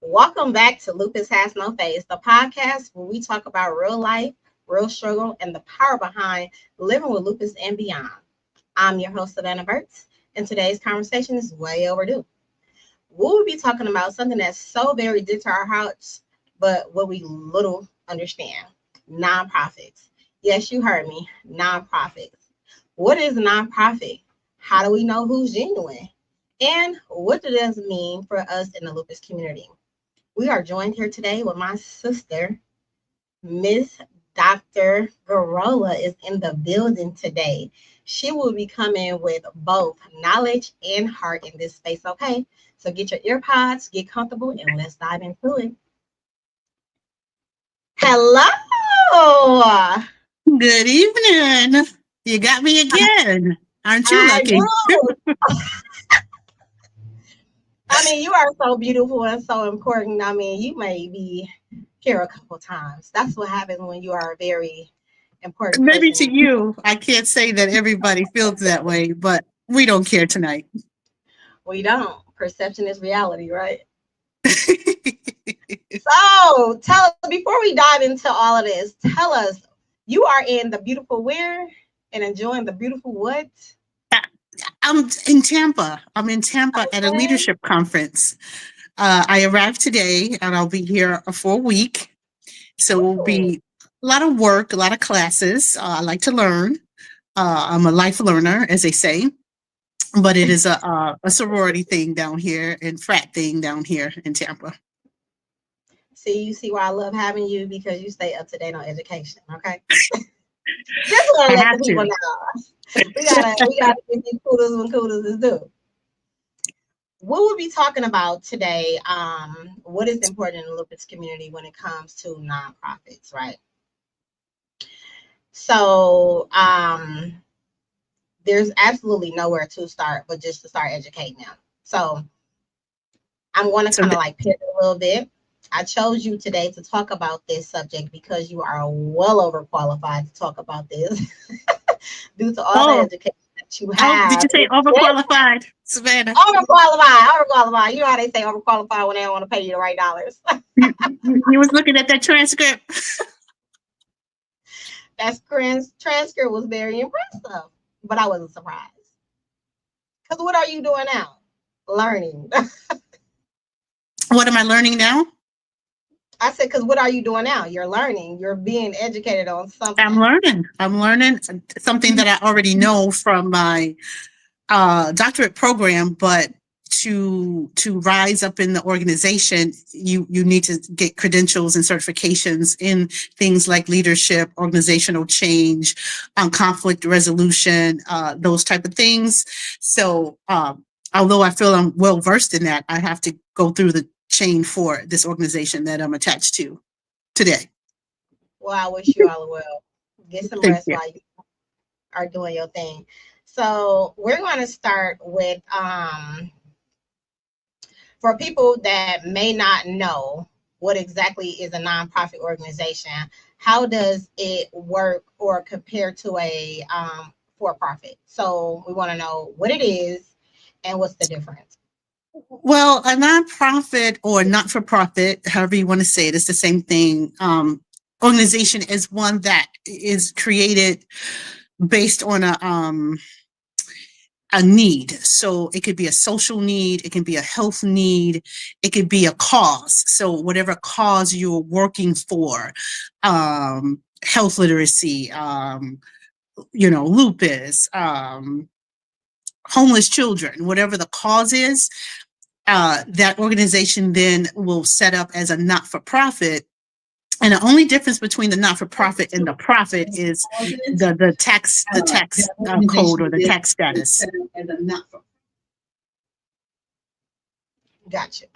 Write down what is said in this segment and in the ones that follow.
Welcome back to Lupus Has No Face, the podcast where we talk about real life, real struggle, and the power behind living with lupus and beyond. I'm your host, Savannah Burks, and today's conversation is way overdue. We'll be talking about something that's so very dear to our hearts, but what we little understand: nonprofits. Yes, you heard me, nonprofits. What is a nonprofit? How do we know who's genuine? And what does this mean for us in the lupus community? We are joined here today with my sister, Miss Dr. Gurrola is in the building today. She will be coming with both knowledge and heart in this space, okay? So get your ear pods, get comfortable, and let's dive into it. Hello! Good evening. You got me again. Aren't you lucky? I mean, you are so beautiful and so important. I mean, you may be here a couple times. That's what happens when you are a very important Maybe person. to you, I can't say that everybody feels that way, but we don't care tonight. We don't. Perception is reality, right? So, tell us, before we dive into all of this, tell us, you are in the beautiful where and enjoying the beautiful what? I'm in Tampa. I'm in Tampa at a leadership conference. I arrived today and I'll be here for a week. So it will be a lot of work, a lot of classes. I like to learn. I'm a life learner, as they say. But it is a sorority thing down here and frat thing down here in Tampa. See, you see why I love having you, because you stay up to date on education, okay? Just want to let the people know. We gotta give you kudos when kudos is due. What we'll be talking about today, what is important in the lupus community when it comes to nonprofits, right? So there's absolutely nowhere to start but just to start educating them. So I'm going to kind of like pivot a little bit. I chose you today to talk about this subject because you are well overqualified to talk about this due to all the education that you have. Did you say overqualified, Savannah? Overqualified. You know how they say overqualified when they don't want to pay you the right dollars. You was looking at that transcript. That transcript was very impressive, but I wasn't surprised. Because what are you doing now? Learning. What am I learning now? I said, because what are you doing now? You're learning. You're being educated on something. I'm learning something that I already know from my doctorate program, but to rise up in the organization, you need to get credentials and certifications in things like leadership, organizational change, conflict resolution, those type of things. So although I feel I'm well versed in that, I have to go through the chain for this organization that I'm attached to today. Well, I wish you all well. Get some rest while you are doing your thing. So we're going to start with, for people that may not know what exactly is a nonprofit organization, how does it work or compare to a for-profit. So we want to know what it is and what's the difference. Well, a nonprofit or not-for-profit, however you want to say it, is the same thing. Organization is one that is created based on a need. So it could be a social need, it can be a health need, it could be a cause. So whatever cause you're working for, health literacy, lupus, homeless children, whatever the cause is, that organization then will set up as a not-for-profit. And the only difference between the not-for-profit and the profit is the tax code or the tax status. Gotcha.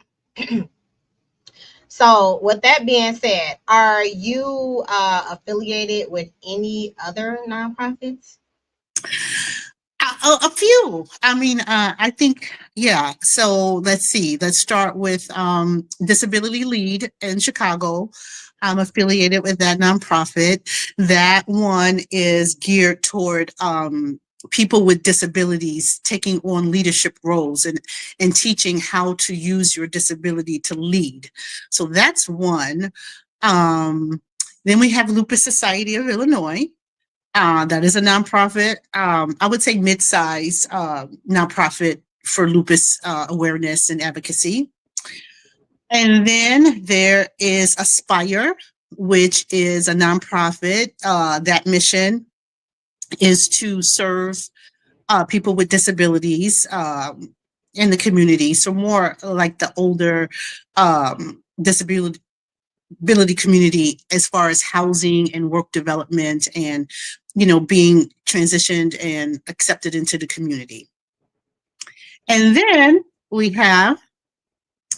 So with that being said, are you affiliated with any other nonprofits? A few. I mean, I think, yeah. So let's see. Let's start with Disability Lead in Chicago. I'm affiliated with that nonprofit. That one is geared toward people with disabilities taking on leadership roles and teaching how to use your disability to lead. So that's one. Then we have Lupus Society of Illinois. That is a nonprofit. I would say mid-size nonprofit for lupus awareness and advocacy. And then there is Aspire, which is a nonprofit. That mission is to serve people with disabilities in the community. So more like the older disability community as far as housing and work development and, being transitioned and accepted into the community. And then we have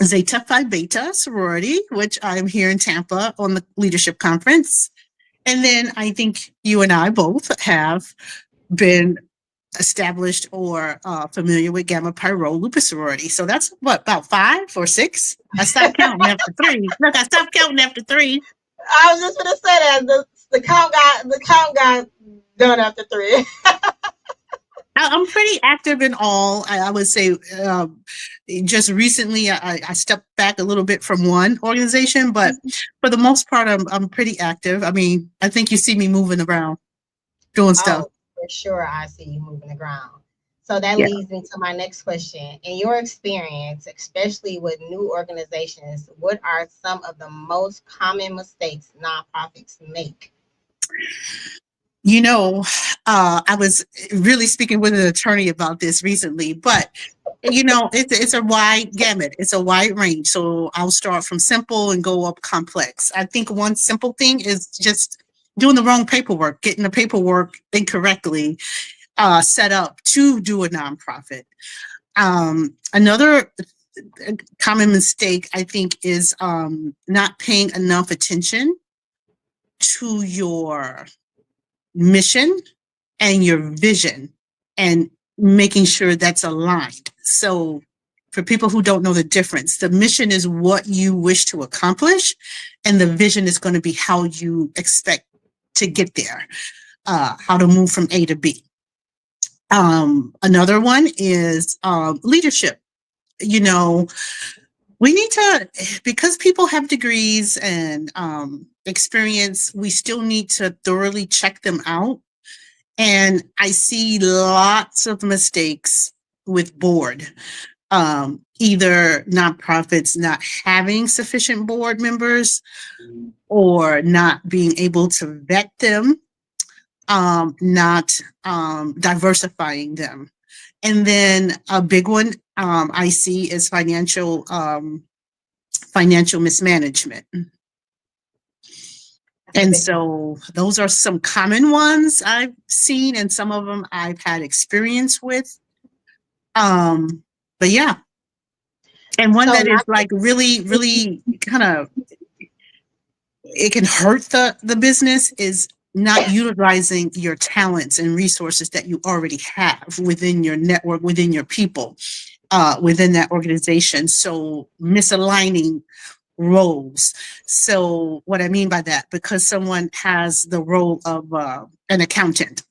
Zeta Phi Beta sorority, which I'm here in Tampa on the leadership conference. And then I think you and I both have been established or familiar with Gamma Pi Rho Lupus sorority. So that's what, about 5 or 6? I stopped counting after 3. Look, I stopped counting after 3. I was just gonna say that the count got done after 3. I'm pretty active in all. I would say just recently I stepped back a little bit from one organization, but for the most part, I'm pretty active. I mean, I think you see me moving around, doing stuff. Oh, for sure, I see you moving around. So that leads me to my next question. In your experience, especially with new organizations, what are some of the most common mistakes nonprofits make? I was really speaking with an attorney about this recently, but it's a wide gamut. It's a wide range. So I'll start from simple and go up complex. I think one simple thing is just doing the wrong paperwork, getting the paperwork incorrectly set up to do a nonprofit. Another common mistake, I think, is not paying enough attention to your mission and your vision and making sure that's aligned. So for people who don't know the difference, the mission is what you wish to accomplish, and the vision is going to be how you expect to get there, how to move from A to B. Another one is leadership. We need to, because people have degrees and experience, we still need to thoroughly check them out. And I see lots of mistakes with board, either nonprofits not having sufficient board members or not being able to vet them, not diversifying them. And then a big one I see is financial mismanagement. And so those are some common ones I've seen, and some of them I've had experience with. But yeah. And one that is like really, really kind of, it can hurt the business is not utilizing your talents and resources that you already have within your network, within your people, within that organization. So misaligning roles. So what I mean by that, because someone has the role of an accountant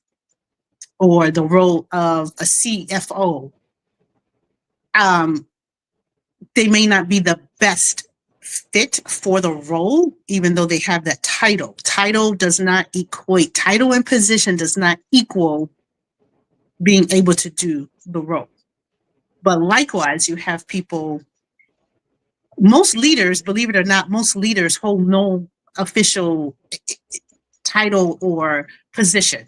or the role of a CFO, they may not be the best fit for the role, even though they have that title. Title and position does not equal being able to do the role. But likewise, you have people, most leaders, believe it or not, most leaders hold no official title or position.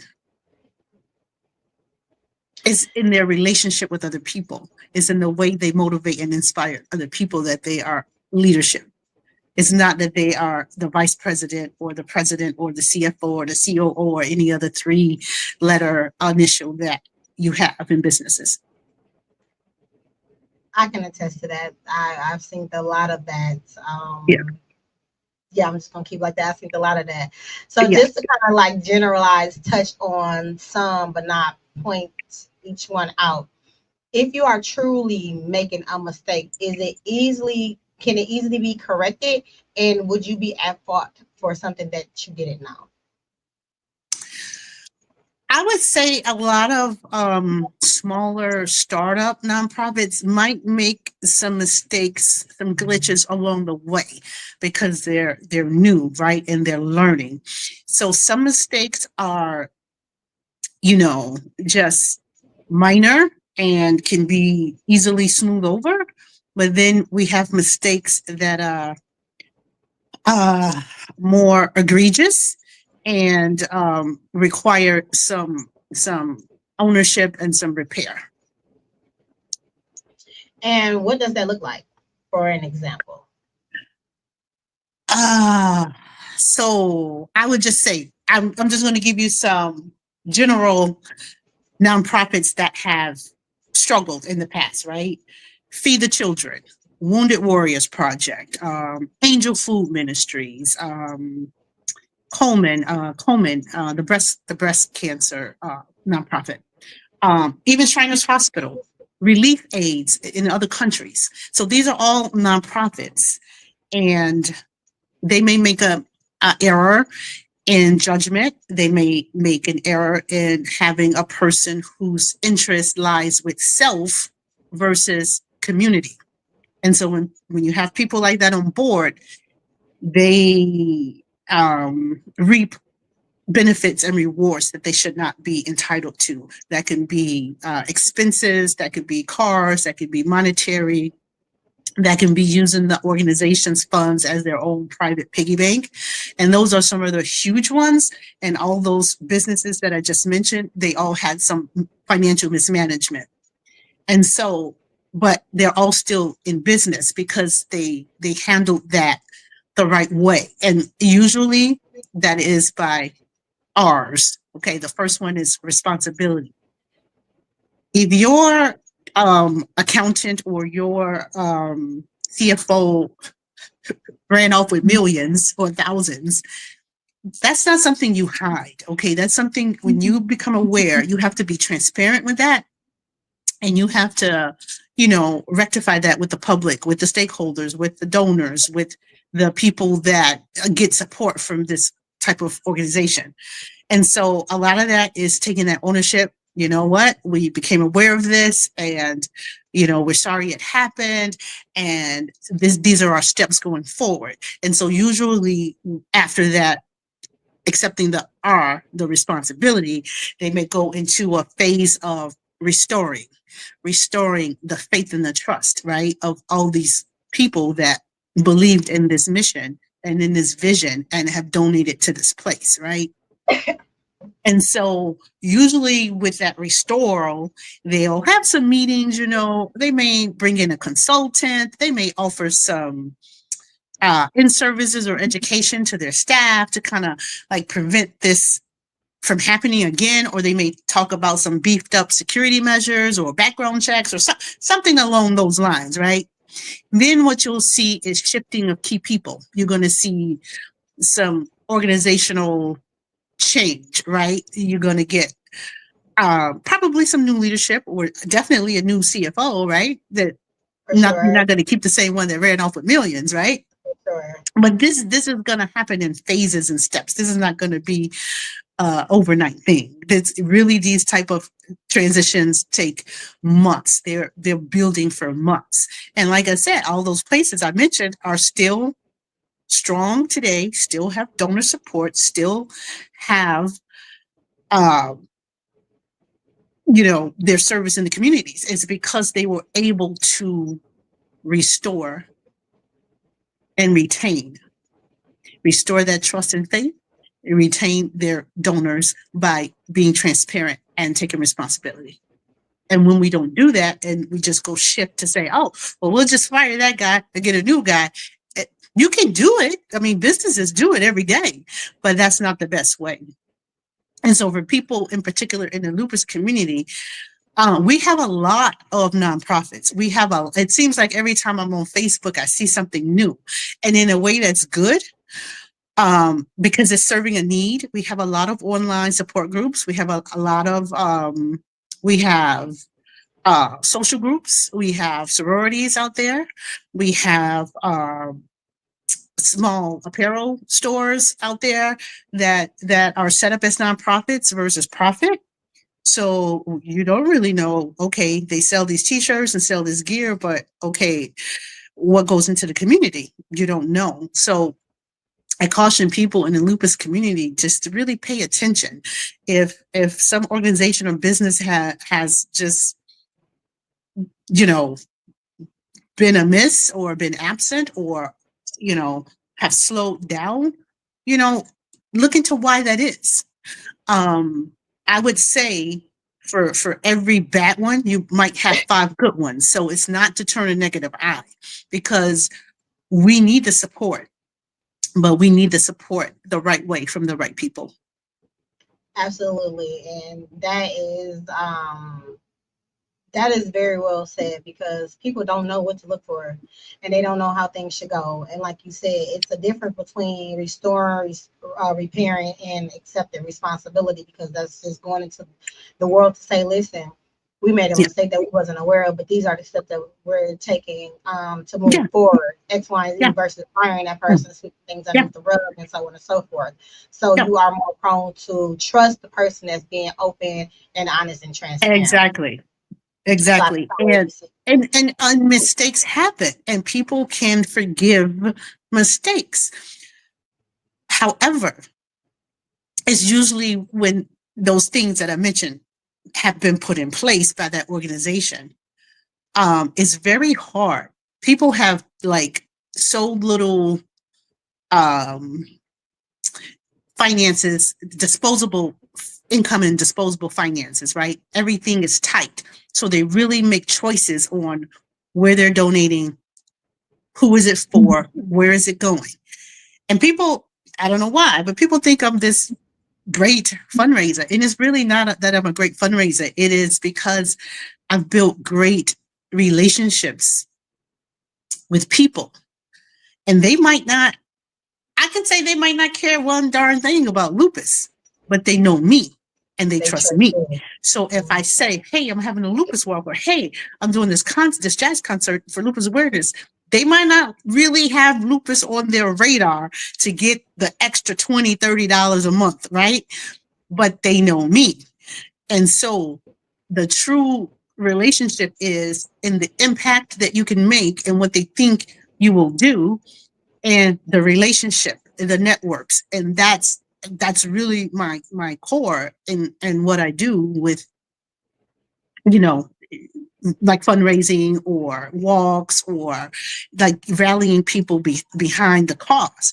It's in their relationship with other people. It's in the way they motivate and inspire other people that they are leadership. It's not that they are the vice president or the president or the CFO or the COO or any other 3-letter initial that you have in businesses. I can attest to that. I've seen a lot of that. Yeah, I'm just gonna keep like that. I've seen a lot of that. So just to kind of like generalize, touch on some, but not point each one out. If you are truly making a mistake, can it easily be corrected? And would you be at fault for something that you didn't know? I would say a lot of smaller startup nonprofits might make some mistakes, some glitches along the way because they're new, right? And they're learning. So some mistakes are, just minor and can be easily smoothed over. But then we have mistakes that are more egregious and require some ownership and some repair. And what does that look like, for an example? So I would just say, I'm just going to give you some general nonprofits that have struggled in the past, right? Feed the Children, Wounded Warriors Project, Angel Food Ministries, Coleman, the breast cancer nonprofit, even Shriners Hospital, Relief Aids in other countries. So these are all nonprofits, and they may make a error in judgment. They may make an error in having a person whose interest lies with self versus community. And so when you have people like that on board, they reap benefits and rewards that they should not be entitled to. That can be expenses, that could be cars, that could be monetary, that can be using the organization's funds as their own private piggy bank. And those are some of the huge ones. And all those businesses that I just mentioned, they all had some financial mismanagement. And so, but they're all still in business because they handled that the right way. And usually that is by R's. Okay, the first one is responsibility. If your accountant or your CFO ran off with millions or thousands, that's not something you hide. Okay, that's something when you become aware, you have to be transparent with that. And you have to, rectify that with the public, with the stakeholders, with the donors, with the people that get support from this type of organization. And so a lot of that is taking that ownership. You know what? We became aware of this, and, we're sorry it happened. And these are our steps going forward. And so usually after that, accepting the responsibility, they may go into a phase of restoring the faith and the trust, right, of all these people that believed in this mission and in this vision and have donated to this place, right? And so usually with that restoral, they'll have some meetings, they may bring in a consultant, they may offer some in-services or education to their staff to kind of like prevent this from happening again, or they may talk about some beefed up security measures or background checks or something along those lines, right? Then what you'll see is shifting of key people. You're going to see some organizational change, right? You're going to get probably some new leadership, or definitely a new CFO, right? That you're not going to keep the same one that ran off with millions, right? Sure. But this is going to happen in phases and steps. This is not going to be overnight thing. That's really, these type of transitions take months. They're building for months. And like I said, all those places I mentioned are still strong today, still have donor support, still have their service in the communities. It's because they were able to restore and restore that trust and faith, and retain their donors by being transparent and taking responsibility. And when we don't do that and we just go shift to say, oh, well, we'll just fire that guy and get a new guy. You can do it. I mean, businesses do it every day, but that's not the best way. And so for people in particular in the lupus community, we have a lot of nonprofits. It seems like every time I'm on Facebook, I see something new, and in a way that's good, because it's serving a need. We have a lot of online support groups. We have a lot of, social groups. We have sororities out there. We have, small apparel stores out there that are set up as nonprofits versus profit. So you don't really know, okay, they sell these t-shirts and sell this gear, but okay, what goes into the community? You don't know. So I caution people in the lupus community just to really pay attention. If some organization or business has just, been amiss or been absent or, have slowed down, look into why that is. I would say for every bad one, you might have 5 good ones. So it's not to turn a negative eye, because we need the support, but we need the support the right way from the right people. Absolutely. And that is very well said, because people don't know what to look for and they don't know how things should go. And like you said, it's a difference between restoring, repairing, and accepting responsibility, because that's just going into the world to say, listen, we made a mistake that we wasn't aware of, but these are the steps that we're taking to move forward, X, Y, and Z, versus firing that person, sweeping things underneath the rug, and so on and so forth. So you are more prone to trust the person that's being open and honest and transparent. Exactly. And mistakes happen, and people can forgive mistakes. However, it's usually when those things that I mentioned have been put in place by that organization. It's very hard. People have so little finances, disposable income and disposable finances, right? Everything is tight. So they really make choices on where they're donating, who is it for, where is it going. And people, I don't know why, but people think I'm this great fundraiser. And it's really not that I'm a great fundraiser. It is because I've built great relationships with people. And they might not care one darn thing about lupus, but they know me. And they trust me. So if I say, hey, I'm having a lupus walk, or hey, I'm doing this jazz concert for lupus awareness, they might not really have lupus on their radar to get the extra $20, $30 a month, right? But they know me. And so the true relationship is in the impact that you can make and what they think you will do, and the relationship, the networks. And that's really my core and what I do with, like fundraising or walks or like rallying people behind the cause.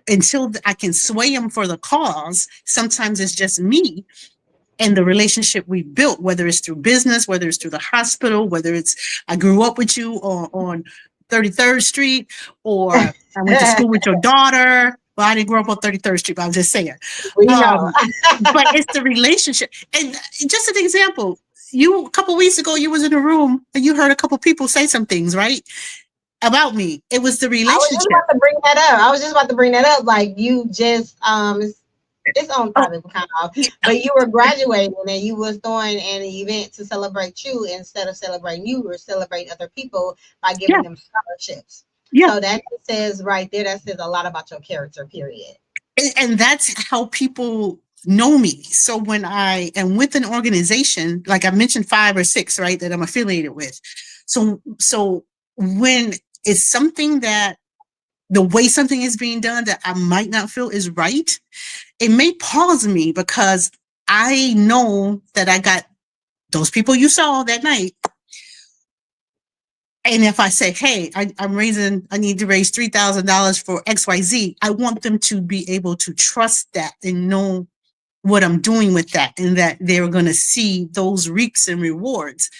Until I can sway them for the cause, sometimes it's just me and the relationship we built, whether it's through business, whether it's through the hospital, whether it's I grew up with you on 33rd Street, or I went to school with your daughter. Well, I didn't grow up on 33rd Street, but I'm just saying. But it's the relationship. And just an example, a couple weeks ago, you was in a room and you heard a couple people say some things, right? About me. It was the relationship. I was just about to bring that up. Like, you just, it's on topic kind of, but you were graduating and you was doing an event to celebrate you. Instead of celebrating you, or celebrate other people by giving them scholarships. So that says right there, that says a lot about your character, period. And that's how people know me. So when I am with an organization, like I mentioned 5 or 6, right, that I'm affiliated with. So when it's something that the way something is being done that I might not feel is right, it may pause me because I know that I got those people you saw that night. And if I say, hey, I need to raise $3,000 for XYZ, I want them to be able to trust that and know what I'm doing with that, and that they're going to see those reaps and rewards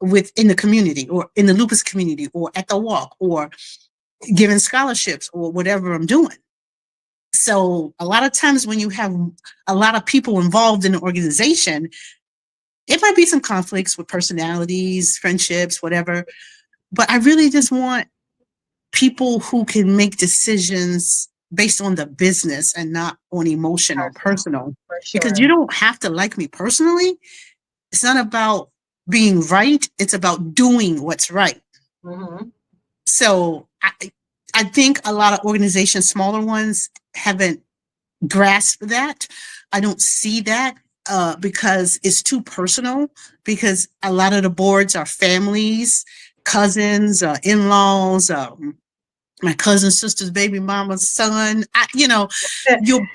within the community or in the lupus community or at the walk or giving scholarships or whatever I'm doing. So a lot of times when you have a lot of people involved in an organization, it might be some conflicts with personalities, friendships, whatever. But I really just want people who can make decisions based on the business and not on emotion or personal. Sure. Because you don't have to like me personally. It's not about being right. It's about doing what's right. Mm-hmm. So I think a lot of organizations, smaller ones, haven't grasped that. I don't see that because it's too personal, because a lot of the boards are families, cousins, in-laws, my cousin's sister's baby mama's son. Your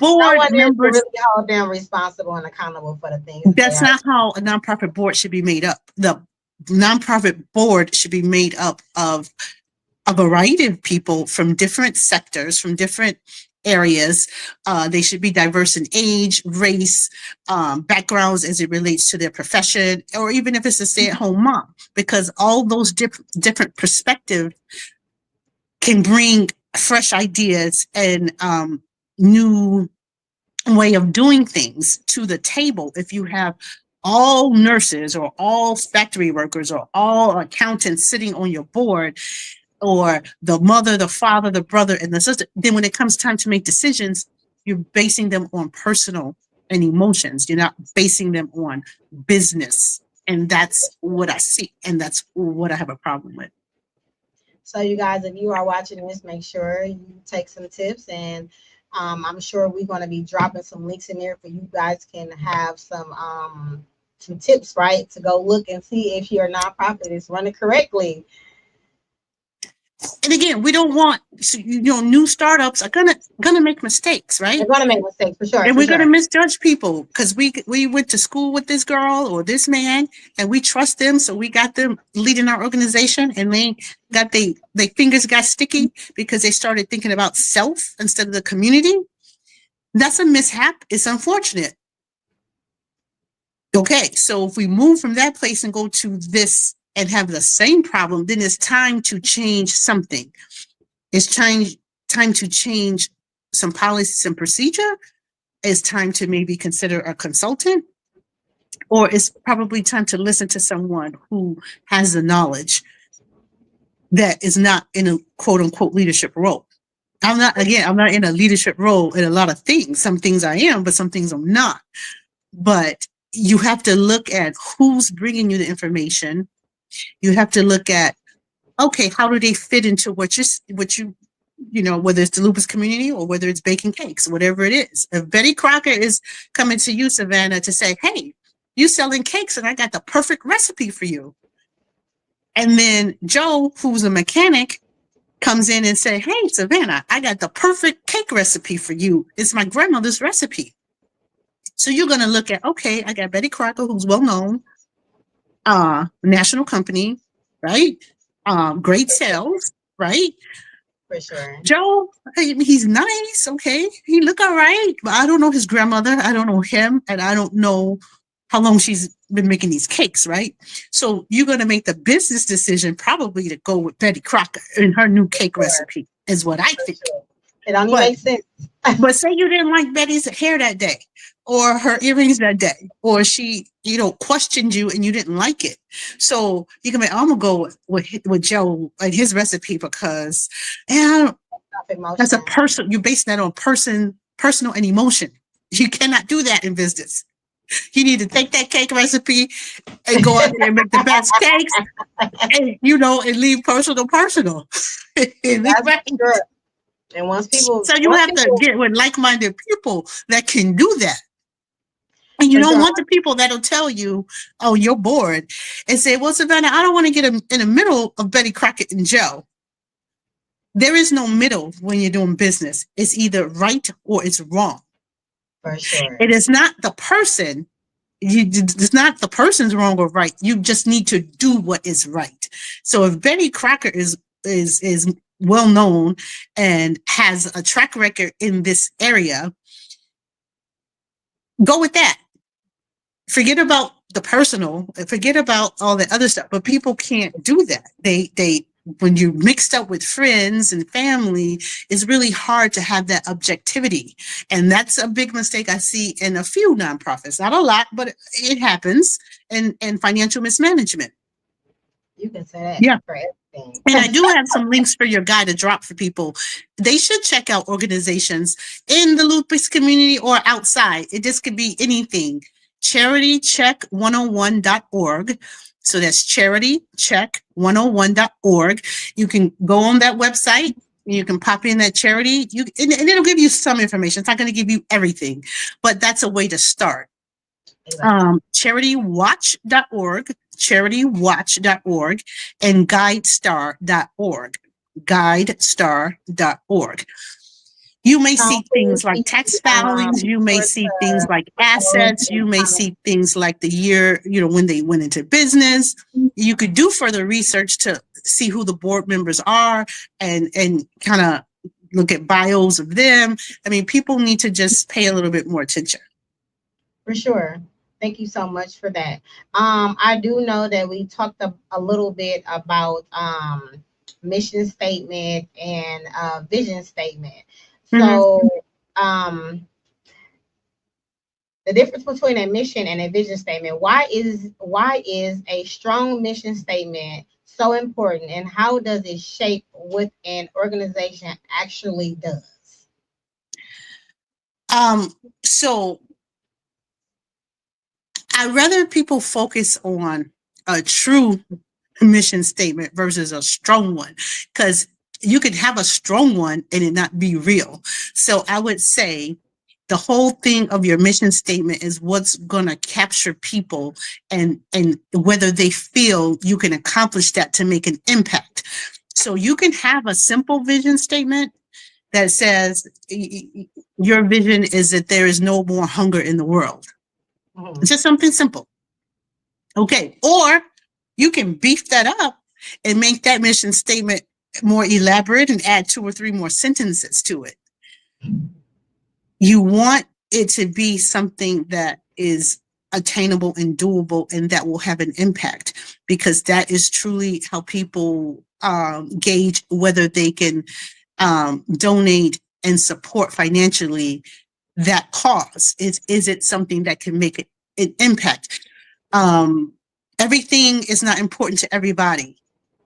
board members. Really hold them responsible and accountable for the things. That's not how a nonprofit board should be made up. The nonprofit board should be made up of a variety of people from different sectors, from different areas. They should be diverse in age, race, backgrounds as it relates to their profession, or even if it's a stay-at-home mom, because all those different perspectives can bring fresh ideas and new way of doing things to the table. If you have all nurses or all factory workers or all accountants sitting on your board, or the mother, the father, the brother, and the sister, then when it comes time to make decisions, you're basing them on personal and emotions. You're not basing them on business. And that's what I see. And that's what I have a problem with. So you guys, if you are watching this, make sure you take some tips, and I'm sure we're going to be dropping some links in there for you guys can have some tips, right, to go look and see if your nonprofit is running correctly. And again, we don't want, new startups are gonna make mistakes, right? They're gonna make mistakes for sure. And we're gonna misjudge people because we went to school with this girl or this man and we trust them, so we got them leading our organization, and they fingers got sticky because they started thinking about self instead of the community. That's a mishap. It's unfortunate. Okay, so if we move from that place and go to this and have the same problem, then it's time to change something. It's time to change some policies and procedure. It's time to maybe consider a consultant, or it's probably time to listen to someone who has the knowledge that is not in a quote unquote leadership role. I'm not in a leadership role in a lot of things. Some things I am, but some things I'm not. But you have to look at who's bringing you the information. You have to look at, okay, how do they fit into what you whether it's the lupus community or whether it's baking cakes, whatever it is. If Betty Crocker is coming to you, Savannah, to say, hey, you selling cakes and I got the perfect recipe for you. And then Joe, who's a mechanic, comes in and say, hey, Savannah, I got the perfect cake recipe for you. It's my grandmother's recipe. So you're going to look at, okay, I got Betty Crocker, who's well-known, national company, right? Great sales, right? For sure. Joe, he's nice, okay? He look all right, but I don't know his grandmother. I don't know him, and I don't know how long she's been making these cakes, right? So you're going to make the business decision probably to go with Betty Crocker and her new cake recipe, is what I think. It only makes sense. But say you didn't like Betty's hair that day, or her earrings that day, or she, questioned you and you didn't like it. So you can be, I'm gonna go with Joe and his recipe because that's a person. You're basing that on personal and emotion. You cannot do that in business. You need to take that cake recipe and go out there and make the best cakes, and and leave personal. That's true. And so you have to get with like-minded people that can do that. And you For don't sure. want the people that'll tell you, oh, you're bored, and say, well, Savannah, I don't want to get in the middle of Betty Crockett and Joe. There is no middle when you're doing business. It's either right or it's wrong. For sure. It is not the person. It's not the person's wrong or right. You just need to do what is right. So if Betty Crocker is well known and has a track record in this area, go with that. Forget about the personal, forget about all the other stuff. But people can't do that. They when you're mixed up with friends and family, it's really hard to have that objectivity. And that's a big mistake I see in a few nonprofits. Not a lot, but it happens in financial mismanagement. You can say that Yeah. for everything. And I do have some links for your guy to drop for people. They should check out organizations in the lupus community or outside. This could be anything. charitycheck101.org. So that's charitycheck101.org. You can go on that website. You can pop in that charity. And it'll give you some information. It's not going to give you everything, but that's a way to start. Charitywatch.org and guidestar.org. You may see things like tax filings. You may see things like assets. You may see things like the year, when they went into business. You could do further research to see who the board members are and kind of look at bios of them. I mean, people need to just pay a little bit more attention. For sure. Thank you so much for that. I do know that we talked a little bit about mission statement and vision statement. So the difference between a mission and a vision statement, why is a strong mission statement so important, and how does it shape what an organization actually does? So I'd rather people focus on a true mission statement versus a strong one, because you could have a strong one and it not be real. So I would say the whole thing of your mission statement is what's going to capture people and whether they feel you can accomplish that to make an impact. So you can have a simple vision statement that says your vision is that there is no more hunger in the world. It's just something simple. Okay. Or you can beef that up and make that mission statement more elaborate and add 2 or 3 more sentences to it. You want it to be something that is attainable and doable and that will have an impact, because that is truly how people gauge whether they can donate and support financially that cause. Is it something that can make an impact? Everything is not important to everybody.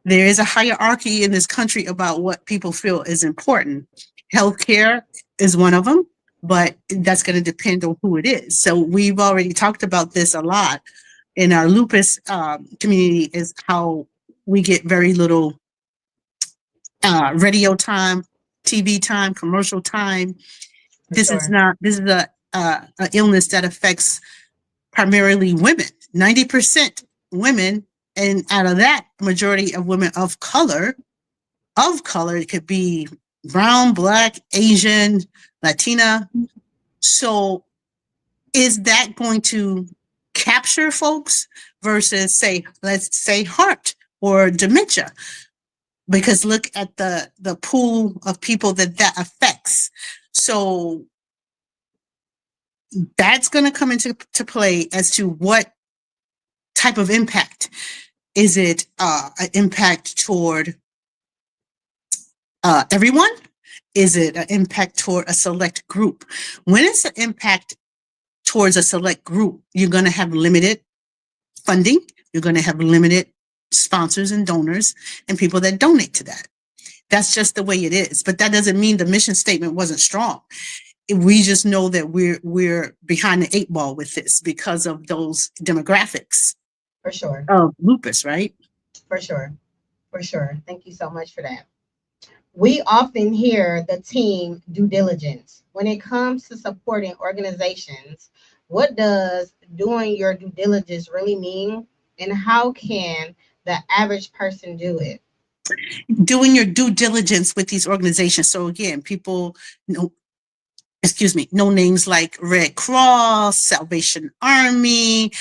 There is a hierarchy in this country about what people feel is important. Healthcare is one of them, but that's going to depend on who it is. So we've already talked about this a lot in our lupus community, is how we get very little radio time, TV time, commercial time. This is an illness that affects primarily women, 90% women. And out of that, majority of women of color, it could be brown, black, Asian, Latina. So is that going to capture folks versus let's say heart or dementia? Because look at the pool of people that affects. So that's going to come into play as to what type of impact. Is it an impact toward everyone? Is it an impact toward a select group? When it's an impact towards a select group, you're going to have limited funding. You're going to have limited sponsors and donors and people that donate to that. That's just the way it is. But that doesn't mean the mission statement wasn't strong. We just know that we're behind the 8 ball with this because of those demographics. For sure. Of lupus, right? For sure. Thank you so much for that. We often hear the team due diligence. When it comes to supporting organizations, What does doing your due diligence really mean, and how can the average person do it? Doing your due diligence with these organizations. So again, people know, know names like Red Cross, Salvation Army,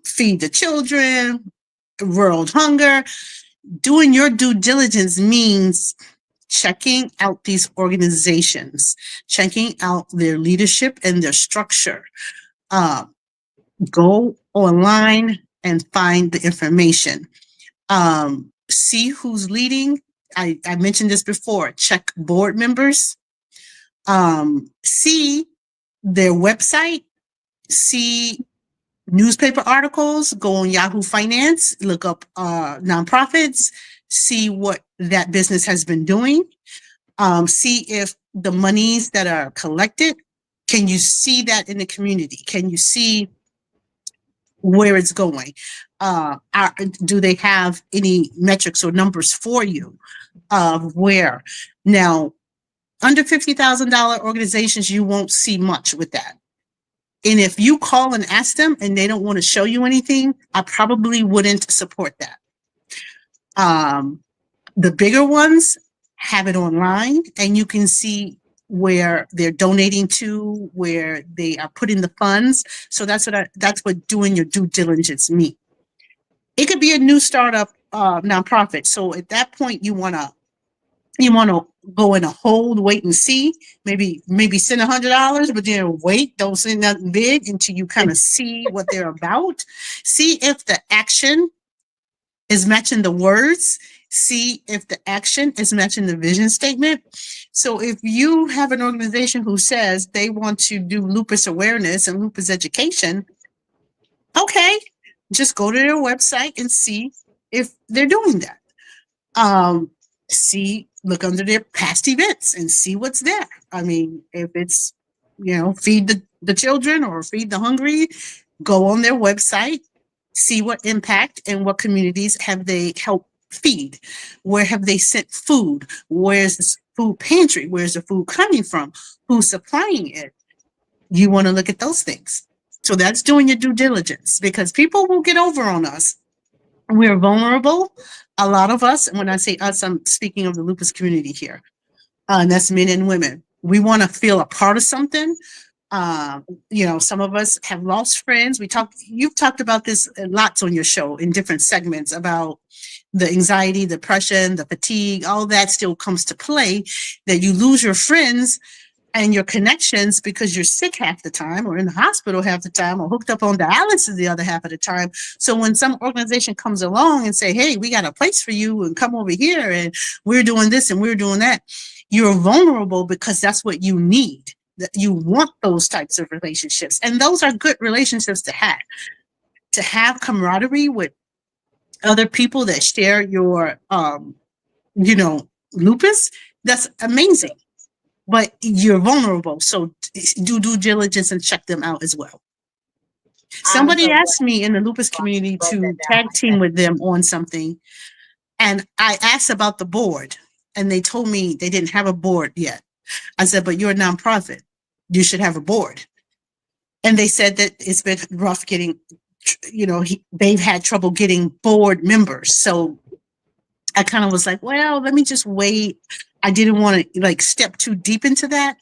Feed the Children, World Hunger. Doing your due diligence means checking out these organizations, checking out their leadership and their structure. Go online and find the information. See who's leading. I mentioned this before. Check board members. See their website. See newspaper articles. Go on Yahoo Finance. Look up nonprofits. See what that business has been doing. See if the monies that are collected, can you see that in the community? Can you see where it's going? Do they have any metrics or numbers for you of where? Now, under $50,000 organizations, you won't see much with that. And if you call and ask them and they don't want to show you anything, I probably wouldn't support that. The bigger ones have it online, and you can see where they're donating to, where they are putting the funds. So that's what doing your due diligence means. It could be a new startup nonprofit. So at that point, you want to go in a hold, wait and see. Maybe send $100, but then wait. Don't send nothing big until you kind of see what they're about. See if the action is matching the words. See if the action is matching the vision statement. So if you have an organization who says they want to do lupus awareness and lupus education, okay, just go to their website and see if they're doing that. Look under their past events and see what's there. I mean, if it's, feed the children or feed the hungry, go on their website, see what impact and what communities have they helped feed. Where have they sent food? Where's the food pantry? Where's the food coming from? Who's supplying it? You want to look at those things. So that's doing your due diligence, because people will get over on us. We're vulnerable. A lot of us, and when I say us, I'm speaking of the lupus community here. And that's men and women. We want to feel a part of something. Some of us have lost friends. You've talked about this lots on your show in different segments about the anxiety, depression, the fatigue, all that still comes to play, that you lose your friends and your connections because you're sick half the time, or in the hospital half the time, or hooked up on dialysis the other half of the time. So when some organization comes along and say, hey, we got a place for you and come over here and we're doing this and we're doing that, you're vulnerable because that's what you need. You want those types of relationships. And those are good relationships to have camaraderie with other people that share your, lupus. That's amazing. But you're vulnerable. So do due diligence and check them out as well. Somebody asked me in the lupus community to tag team with them on something. And I asked about the board, and they told me they didn't have a board yet. I said, but you're a nonprofit. You should have a board. And they said that it's been rough getting, they've had trouble getting board members. So I kind of was like, well, let me just wait. I didn't want to step too deep into that.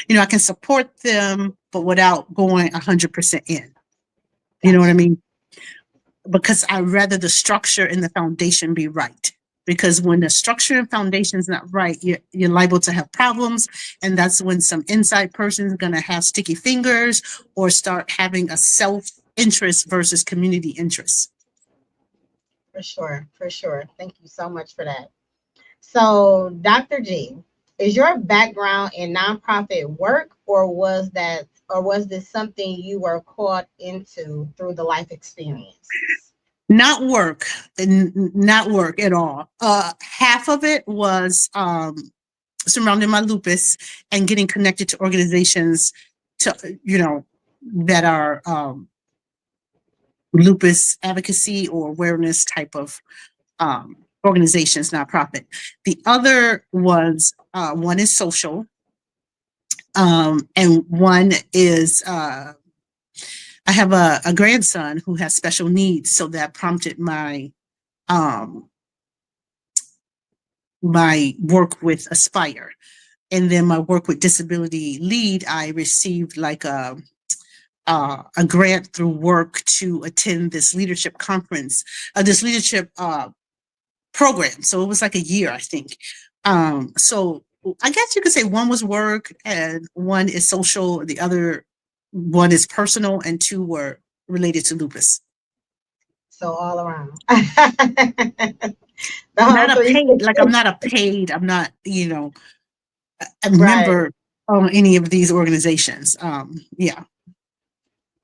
I can support them, but without going 100% in. You know what I mean? Because I'd rather the structure and the foundation be right. Because when the structure and foundation is not right, you're liable to have problems. And that's when some inside person is going to have sticky fingers or start having a self-interest versus community interest. For sure. Thank you so much for that. So, Dr. G, is your background in nonprofit work, or was this something you were caught into through the life experience? Not work at all. Half of it was surrounding my lupus and getting connected to organizations that are lupus advocacy or awareness type of organizations, nonprofit. The other was one is social, and one is I have a grandson who has special needs, so that prompted um, my work with Aspire. And then my work with Disability Lead, I received like a grant through work to attend this leadership conference, this leadership program. So it was like a year, I think. So I guess you could say one was work and one is social, the other one is personal, and two were related to lupus. So all around. The whole Not a paid, 360. like I'm not a paid, I'm not, a Right. member of any of these organizations. Yeah.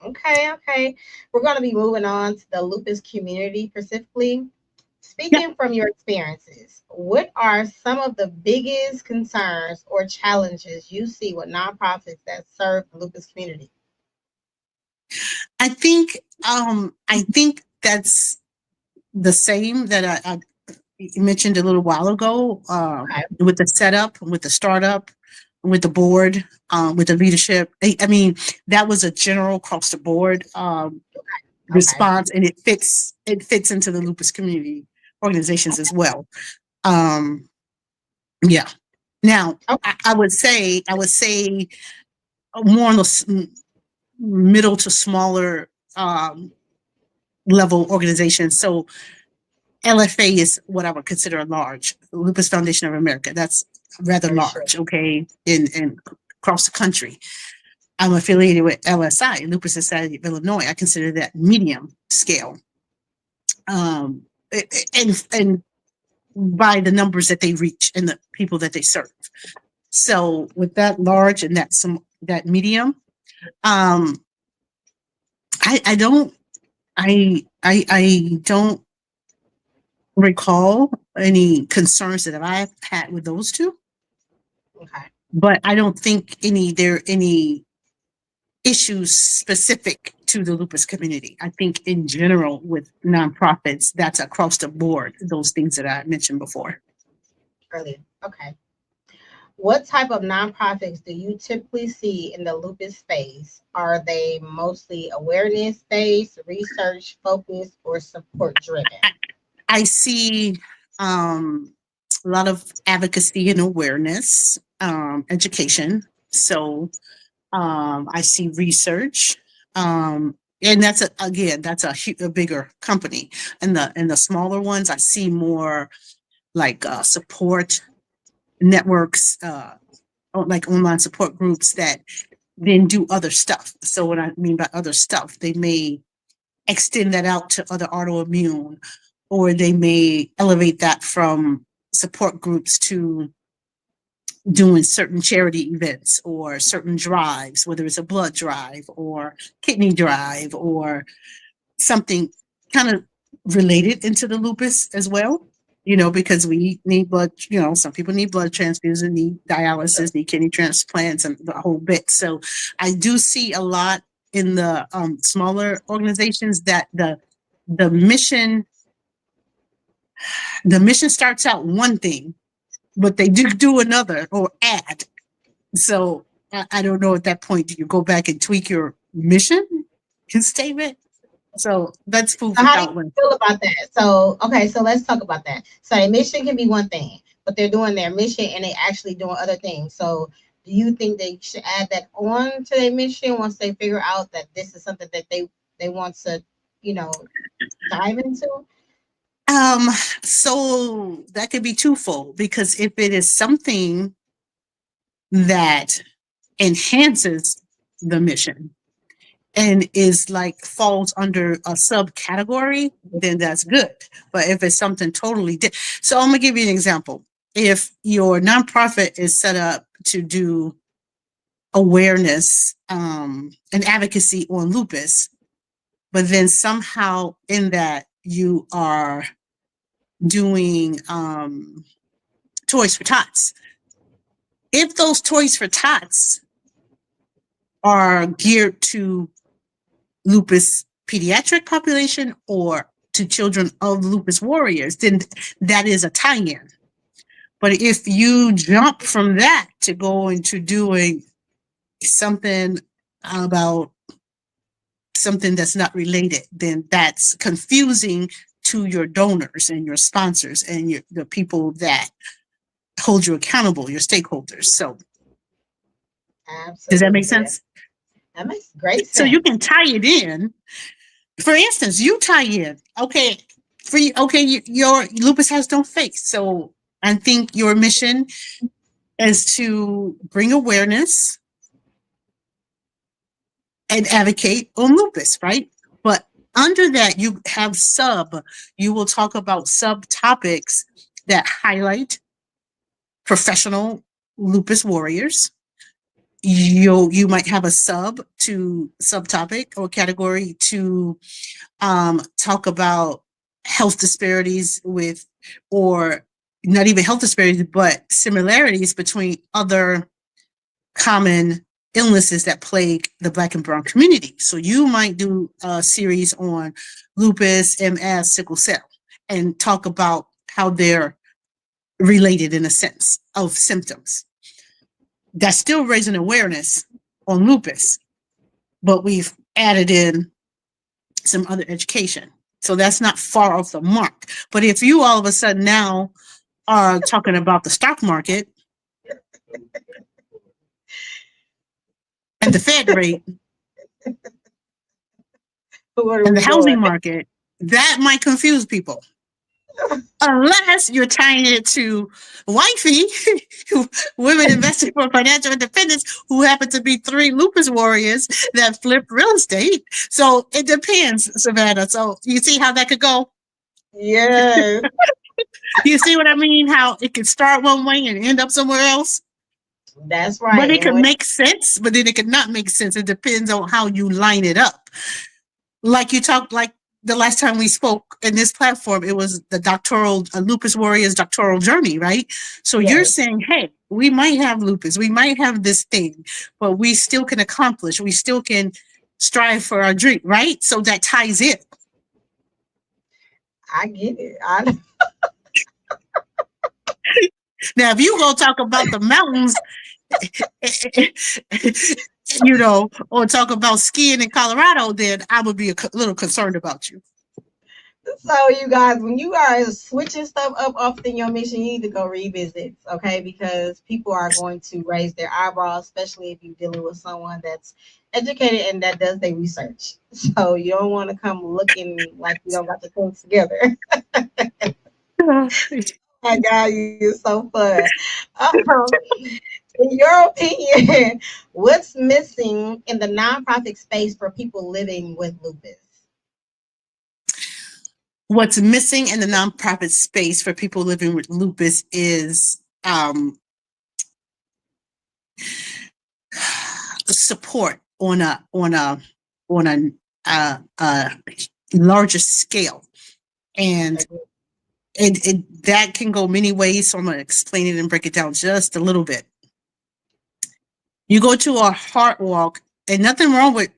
Okay, okay. We're going to be moving on to the lupus community specifically. Yeah. Speaking from your experiences, what are some of the biggest concerns or challenges you see with nonprofits that serve the lupus community? I think that's the same that I mentioned a little while ago, Okay, with the setup, with the startup, with the board, with the leadership. I mean, that was a general across the board okay, response, and it fits into the lupus community organizations as well. Um, yeah. Now, okay, I would say more on the middle to smaller level organizations. So LFA is what I would consider a large, Lupus Foundation of America. That's rather very sure. large, okay, in across the country. I'm affiliated with LSI, Lupus Society of Illinois. I consider that medium scale. Um, and by the numbers that they reach and the people that they serve. So with that large and that medium, um, I don't I don't recall any concerns that I've had with those two, Okay, but I don't think there are any issues specific to the lupus community. I think in general with nonprofits, that's across the board, those things that I mentioned before. brilliant. Okay. What type of nonprofits do you typically see in the lupus space? Are they mostly awareness based, research focused, or support driven? I see a lot of advocacy and awareness, education. So I see research, and that's a bigger company. And the smaller ones, I see more like support networks, like online support groups that then do other stuff. So what I mean by other stuff, they may extend that out to other autoimmune, or they may elevate that from support groups to doing certain charity events or certain drives, whether it's a blood drive or kidney drive or something kind of related into the lupus as well. Because we need blood, some people need blood transfusion, need dialysis, need kidney transplants, and the whole bit. So I do see a lot in the smaller organizations that the mission the mission starts out one thing, but they do another or add. So I don't know at that point, do you go back and tweak your mission statement? So that's food So for how do you thought. One. feel about that? So okay, so let's talk about that. So their mission can be one thing, but they're doing their mission and they actually doing other things. So do you think they should add that on to their mission once they figure out that this is something that they want to, you know, dive into? Um, so that could be twofold, because if it is something that enhances the mission and is like falls under a subcategory, then that's good. But if it's something totally different, so I'm gonna give you an example. If your nonprofit is set up to do awareness and advocacy on lupus, but then somehow in that you are doing Toys for Tots. If those Toys for Tots are geared to lupus pediatric population or to children of lupus warriors, then that is a tie-in. But if you jump from that to go into doing something about something that's not related, then that's confusing to your donors and your sponsors and the people that hold you accountable, your stakeholders. So Absolutely. does that make sense? That makes great sense. So you can tie it in. For instance, you tie in, okay, your lupus has no face. So I think your mission is to bring awareness and advocate on lupus, right? But under that, you will talk about subtopics that highlight professional lupus warriors. You might have a subtopic or category to talk about health disparities or not even health disparities, but similarities between other common illnesses that plague the Black and Brown community. So you might do a series on lupus, MS, sickle cell, and talk about how they're related in a sense of symptoms. That's still raising awareness on lupus, but we've added in some other education. So that's not far off the mark. But if you all of a sudden now are talking about the stock market and the Fed rate and the housing market, that might confuse people. Unless you're tying it to wifey, women investing for financial independence, who happen to be 3 lupus warriors that flip real estate. So it depends, Savannah. So you see how that could go? Yes. You see what I mean? How it could start one way and end up somewhere else? That's right. But it could make sense, but then it could not make sense. It depends on how you line it up. Like the last time we spoke in this platform, it was the doctoral lupus warriors doctoral journey, right? So yes. You're saying, hey, we might have lupus, we might have this thing, but we still can accomplish, we still can strive for our dream, right? So that ties in. I get it. Now, if you go talk about the mountains, or talk about skiing in Colorado, then I would be a little concerned about you. So, you guys, when you are switching stuff up often your mission, you need to go revisit, okay? Because people are going to raise their eyebrows, especially if you're dealing with someone that's educated and that does their research. So you don't want to come looking like you don't got the things together. Oh my God, you're so fun. In your opinion, what's missing in the nonprofit space for people living with lupus? What's missing in the nonprofit space for people living with lupus is support on a larger scale, and that can go many ways. So I'm going to explain it and break it down just a little bit. You go to a heart walk, and nothing wrong with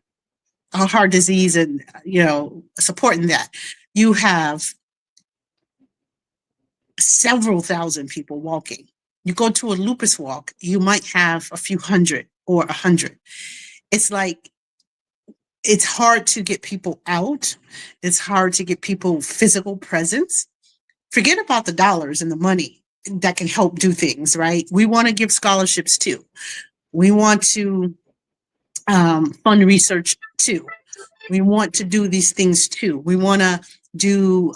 a heart disease and supporting that. You have several thousand people walking. You go to a lupus walk, you might have a few hundred or 100. It's like, it's hard to get people out. It's hard to get people physical presence. Forget about the dollars and the money that can help do things, right? We want to give scholarships too. We want to fund research too. We want to do these things too. We want to do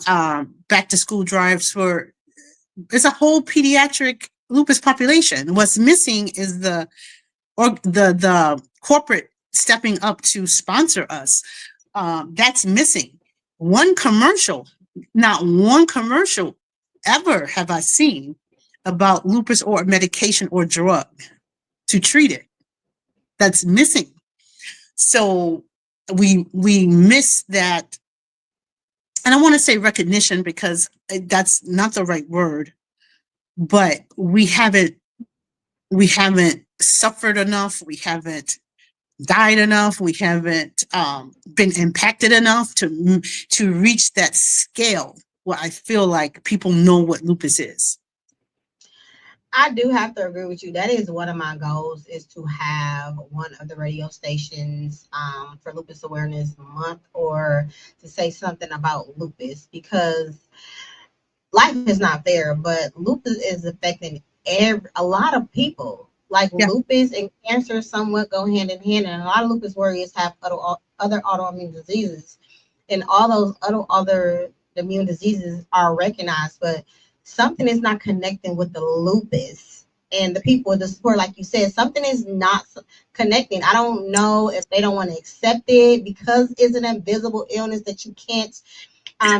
back to school drives for, there's a whole pediatric lupus population. What's missing is the corporate stepping up to sponsor us. That's missing. Not one commercial ever have I seen about lupus or medication or drug to treat it. That's missing. So we miss that. And I want to say recognition because that's not the right word, but we haven't suffered enough. We haven't died enough. We haven't been impacted enough to reach that scale where I feel like people know what lupus is. I do have to agree with you. That is one of my goals, is to have one of the radio stations for Lupus Awareness Month, or to say something about lupus, because life is not fair, but lupus is affecting a lot of people. Like Yeah. lupus and cancer somewhat go hand in hand, and a lot of lupus warriors have other autoimmune diseases, and all those other immune diseases are recognized, but something is not connecting with the lupus and the people, the support. Like you said, something is not connecting. I don't know if they don't want to accept it because it's an invisible illness that you can't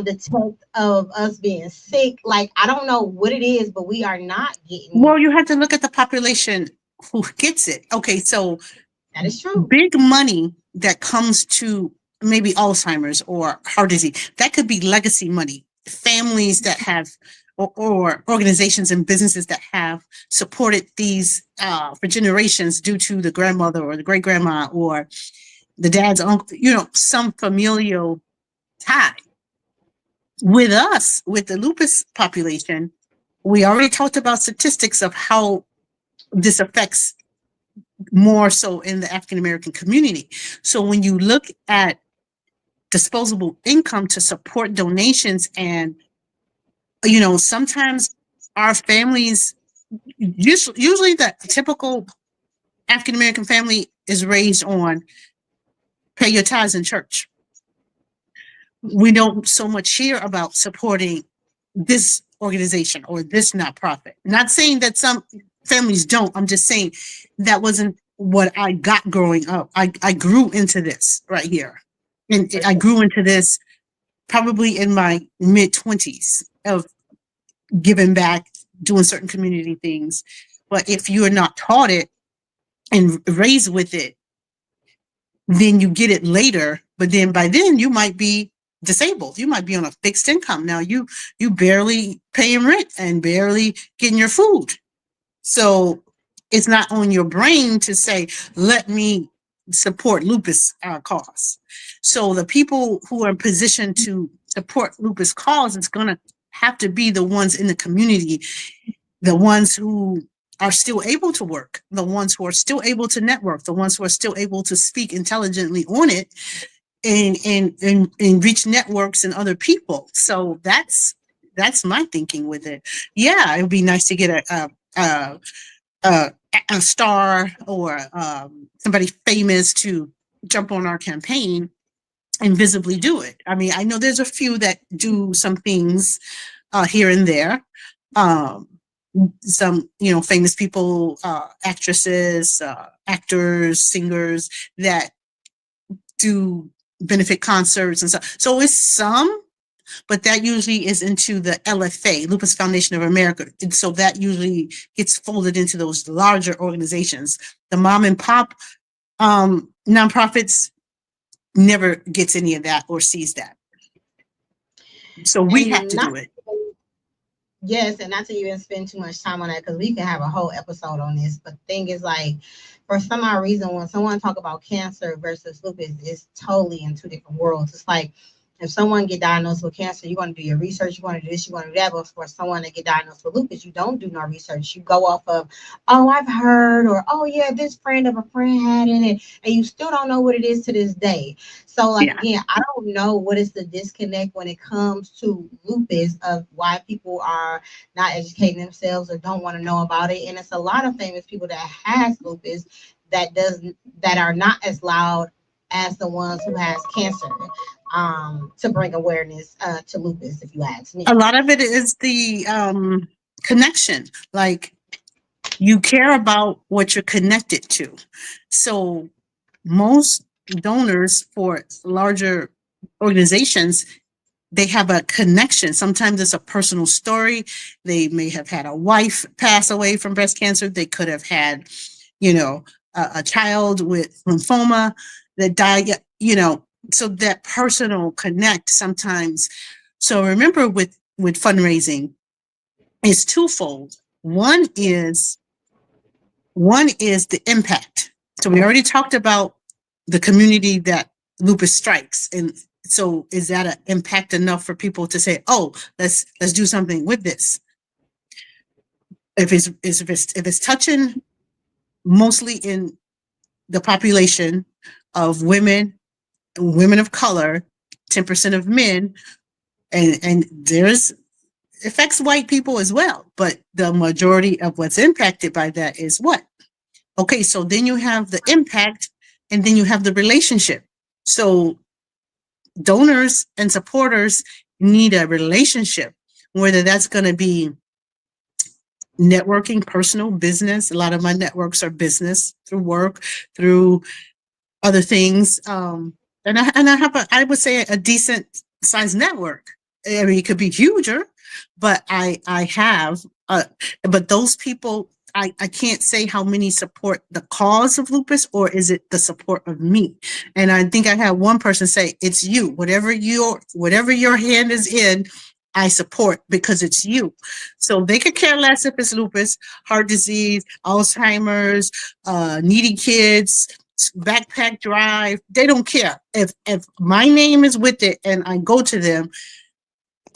detect of us being sick. Like, I don't know what it is, but we are not getting. Well, you have to look at the population who gets it. Okay, so That is true. big money that comes to maybe Alzheimer's or heart disease, that could be legacy money. Families that have, or organizations and businesses that have supported these for generations due to the grandmother or the great grandma or the dad's uncle, some familial tie. With us, with the lupus population, we already talked about statistics of how this affects more so in the African American community. So when you look at disposable income to support donations, and sometimes our families, usually the typical African American family is raised on pay your tithes in church. We don't so much hear about supporting this organization or this nonprofit. Not saying that some families don't. I'm just saying that wasn't what I got growing up. I grew into this right here. And I grew into this probably in my mid-20s of giving back, doing certain community things. But if you are not taught it and raised with it, then you get it later. But then by then you might be disabled. You might be on a fixed income. Now you barely paying rent and barely getting your food. So it's not on your brain to say, let me support lupus cause. So the people who are in position to support lupus cause, it's going to have to be the ones in the community, the ones who are still able to work, the ones who are still able to network, the ones who are still able to speak intelligently on it and reach networks and other people. So that's my thinking with it. Yeah, it would be nice to get a star or somebody famous to jump on our campaign and visibly do it. I mean, I know there's a few that do some things here and there. Some, famous people, actresses, actors, singers that do benefit concerts and stuff. So it's some, but that usually is into the LFA, Lupus Foundation of America. And so that usually gets folded into those larger organizations. The mom and pop nonprofits never gets any of that or sees that. So we have And to not do it. Yes, and not to even spend too much time on that, because we can have a whole episode on this. But the thing is, like, for some odd reason, when someone talk about cancer versus lupus, it's totally in two different worlds. It's like, if someone get diagnosed with cancer, you want to do your research, you want to do this, you want to do that. But for someone to get diagnosed with lupus, you don't do no research. You go off of, oh, I've heard, or oh yeah, this friend of a friend had it, and you still don't know what it is to this day. So, like, Yeah. again, I don't know what is the disconnect when it comes to lupus, of why people are not educating themselves or don't want to know about it. And it's a lot of famous people that has lupus that are not as loud as the ones who has cancer, to bring awareness to lupus, if you ask me. A lot of it is the connection. Like, you care about what you're connected to. So most donors for larger organizations, they have a connection. Sometimes it's a personal story. They may have had a wife pass away from breast cancer. They could have had, a child with lymphoma that died, so that personal connect sometimes. So remember, with fundraising, it's twofold. One is the impact. So we already talked about the community that lupus strikes. And so is that an impact enough for people to say, oh, let's do something with this? if it's touching mostly in the population of women of color, 10% of men, and there's affects white people as well, but the majority of what's impacted by that is what? Okay, so then you have the impact, and then you have the relationship. So donors and supporters need a relationship, whether that's going to be networking, personal, business. A lot of my networks are business, through work, through other things. And I have I would say a decent sized network. I mean, it could be huger, but I have, but those people, I can't say how many support the cause of lupus, or is it the support of me? And I think I had one person say, it's you, whatever your hand is in, I support because it's you. So they could care less if it's lupus, heart disease, Alzheimer's, needy kids, backpack drive. They don't care. If my name is with it and I go to them,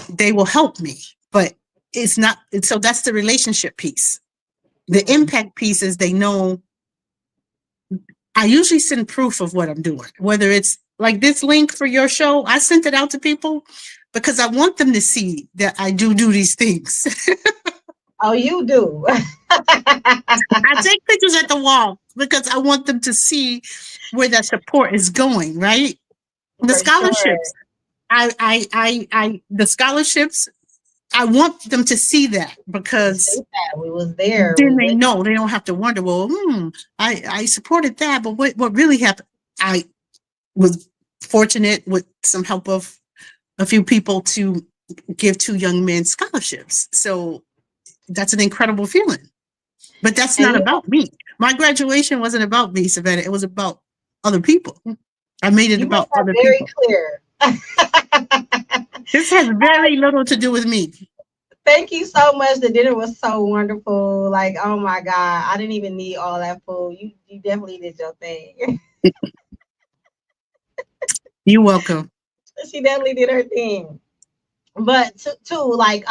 they will help me. But it's not, so that's the relationship piece. The impact piece is they know. I usually send proof of what I'm doing, whether it's like this link for your show. I sent it out to people because I want them to see that I do these things. Oh, you do. I take pictures at the wall because I want them to see where that support is going, right? The For scholarships. Sure. The scholarships, I want them to see that, because We was there. then they know, they don't have to wonder, well, I supported that, but what really happened? I was fortunate with some help of a few people to give 2 young men scholarships. So that's an incredible feeling. But that's not about me. My graduation wasn't about me, Savannah. It was about other people. I made it about other very people. Clear. This has very little to do with me. Thank you so much. The dinner was so wonderful. Like, oh my God, I didn't even need all that food. You definitely did your thing. You're welcome. She definitely did her thing. But too, like,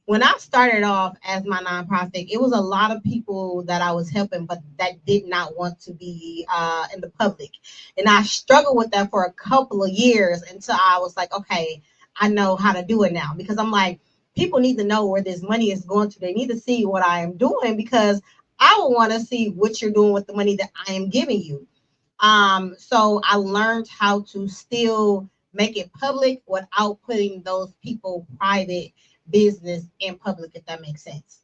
when I started off as my nonprofit, it was a lot of people that I was helping, but that did not want to be in the public. And I struggled with that for a couple of years until I was like, okay, I know how to do it now. Because I'm like, people need to know where this money is going to. They need to see what I am doing, because I will want to see what you're doing with the money that I am giving you. So I learned how to still make it public without putting those people private business in public, if that makes sense.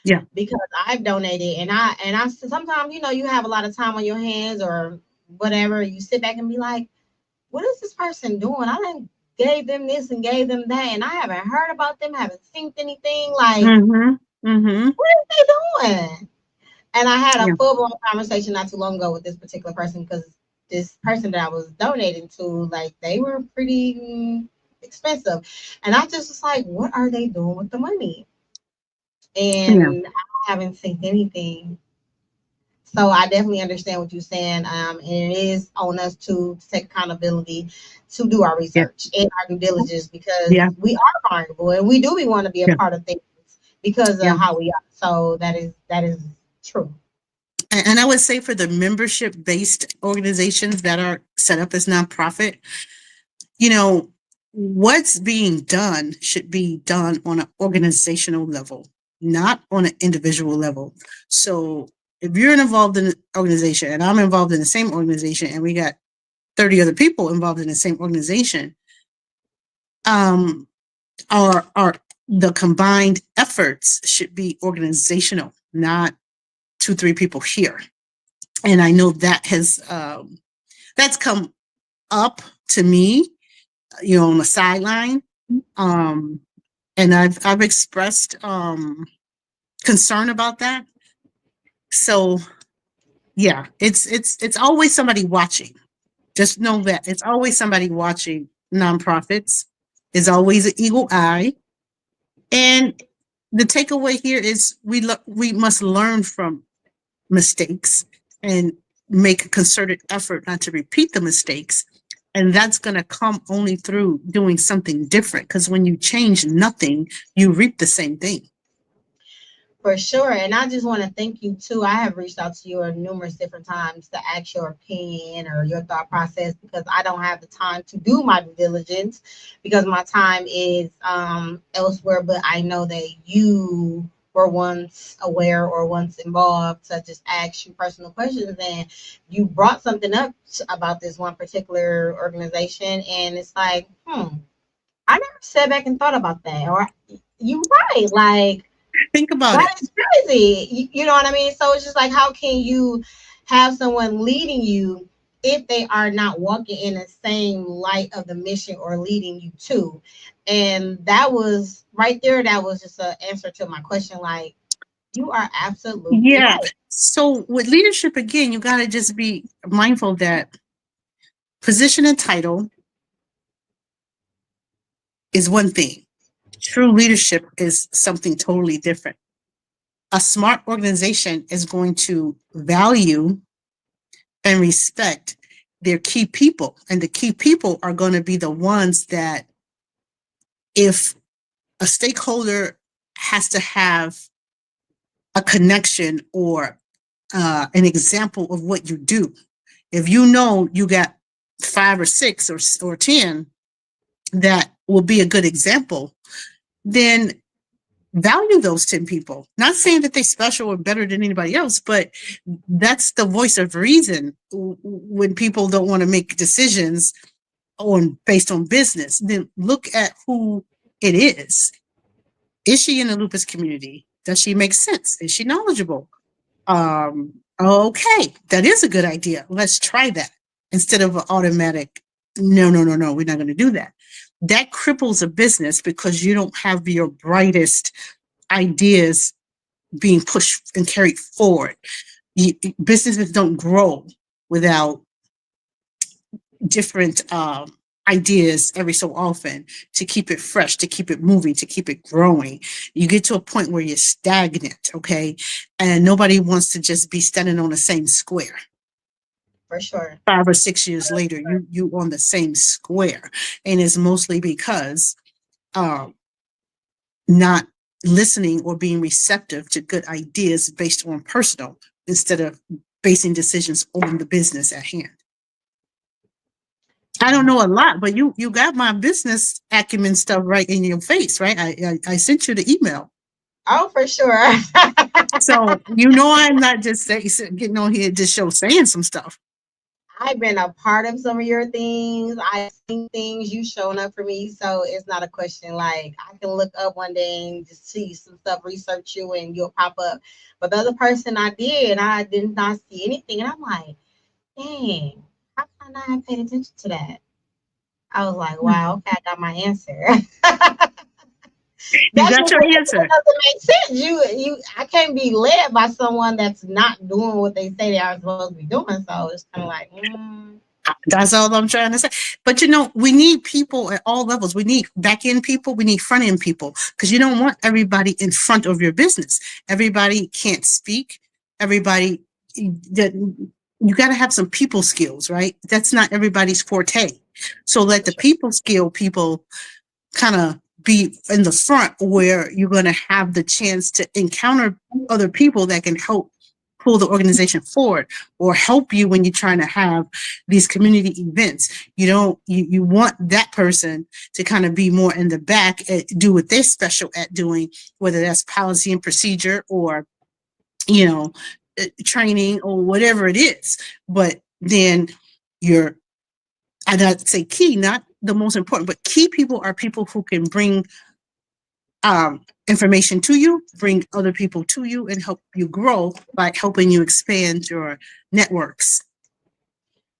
Yeah. Because I've donated, and I sometimes, you have a lot of time on your hands or whatever. You sit back and be like, what is this person doing? I done gave them this and gave them that, and I haven't heard about them, haven't seen anything. Like, what are they doing? And I had a full-blown conversation not too long ago with this particular person, because this person that I was donating to, like, they were pretty expensive. And I just was like, what are they doing with the money? And I haven't seen anything. So I definitely understand what you're saying. And it is on us to take accountability, to do our research and our due diligence, because we are vulnerable and we want to be a part of things because of how we are. So that is true. And I would say for the membership-based organizations that are set up as nonprofit, what's being done should be done on an organizational level, not on an individual level. So if you're involved in an organization and I'm involved in the same organization and we got 30 other people involved in the same organization, our the combined efforts should be organizational, not 2-3 people here. And I know that has that's come up to me, on the sideline. And I've expressed concern about that. So yeah, it's always somebody watching. Just know that it's always somebody watching nonprofits. There's always an eagle eye. And the takeaway here is we must learn from mistakes and make a concerted effort not to repeat the mistakes. And that's going to come only through doing something different. Because when you change nothing, you reap the same thing. For sure. And I just want to thank you too. I have reached out to you numerous different times to ask your opinion or your thought process because I don't have the time to do my due diligence because my time is elsewhere. But I know that you were once aware or once involved to just ask you personal questions. And you brought something up about this one particular organization. And it's like, I never sat back and thought about that. Or you're right. Like, Think about that it. is crazy. You know what I mean? So it's just like, how can you have someone leading you if they are not walking in the same light of the mission or leading you to? And that was right there. That was just an answer to my question. Like, you are absolutely Yeah. right. So with leadership, again, you got to just be mindful that position and title is one thing. True leadership is something totally different. A smart organization is going to value and respect their key people. And the key people are going to be the ones that, if a stakeholder has to have a connection or an example of what you do, if you know you got 5 or 6 or 10 that will be a good example, then value those 10 people. Not saying that they're special or better than anybody else, but that's the voice of reason when people don't want to make decisions based on business. Then look at who it is. Is she in the lupus community? Does she make sense? Is she knowledgeable? Okay, that is a good idea. Let's try that instead of an automatic, no, we're not going to do that. That cripples a business because you don't have your brightest ideas being pushed and carried forward. Businesses don't grow without different ideas every so often to keep it fresh, to keep it moving, to keep it growing. You get to a point where you're stagnant, okay? And nobody wants to just be standing on the same square. For sure. 5 or 6 years later, you on the same square. And it's mostly because not listening or being receptive to good ideas based on personal instead of basing decisions on the business at hand. I don't know a lot, but you got my business acumen stuff right in your face, right? I sent you the email. Oh, for sure. So I'm not just getting on here just saying some stuff. I've been a part of some of your things. I've seen things you showing up for me. So it's not a question. Like, I can look up one day and just see some stuff, research you, and you'll pop up. But the other person I did not see anything. And I'm like, dang, how can I not have paid attention to that? I was like, wow, okay, I got my answer. You got your answer. That doesn't make sense. I can't be led by someone that's not doing what they say they are supposed to be doing. So it's kind of like, That's all I'm trying to say. But we need people at all levels. We need back end people. We need front end people because you don't want everybody in front of your business. Everybody can't speak. Everybody, you got to have some people skills, right? That's not everybody's forte. So let the people kind of be in the front where you're going to have the chance to encounter other people that can help pull the organization forward or help you when you're trying to have these community events. You want that person to kind of be more in the back and do what they're special at doing, whether that's policy and procedure or, training or whatever it is. But then I'd say key, not the most important, but key people are people who can bring information to you, bring other people to you, and help you grow by helping you expand your networks.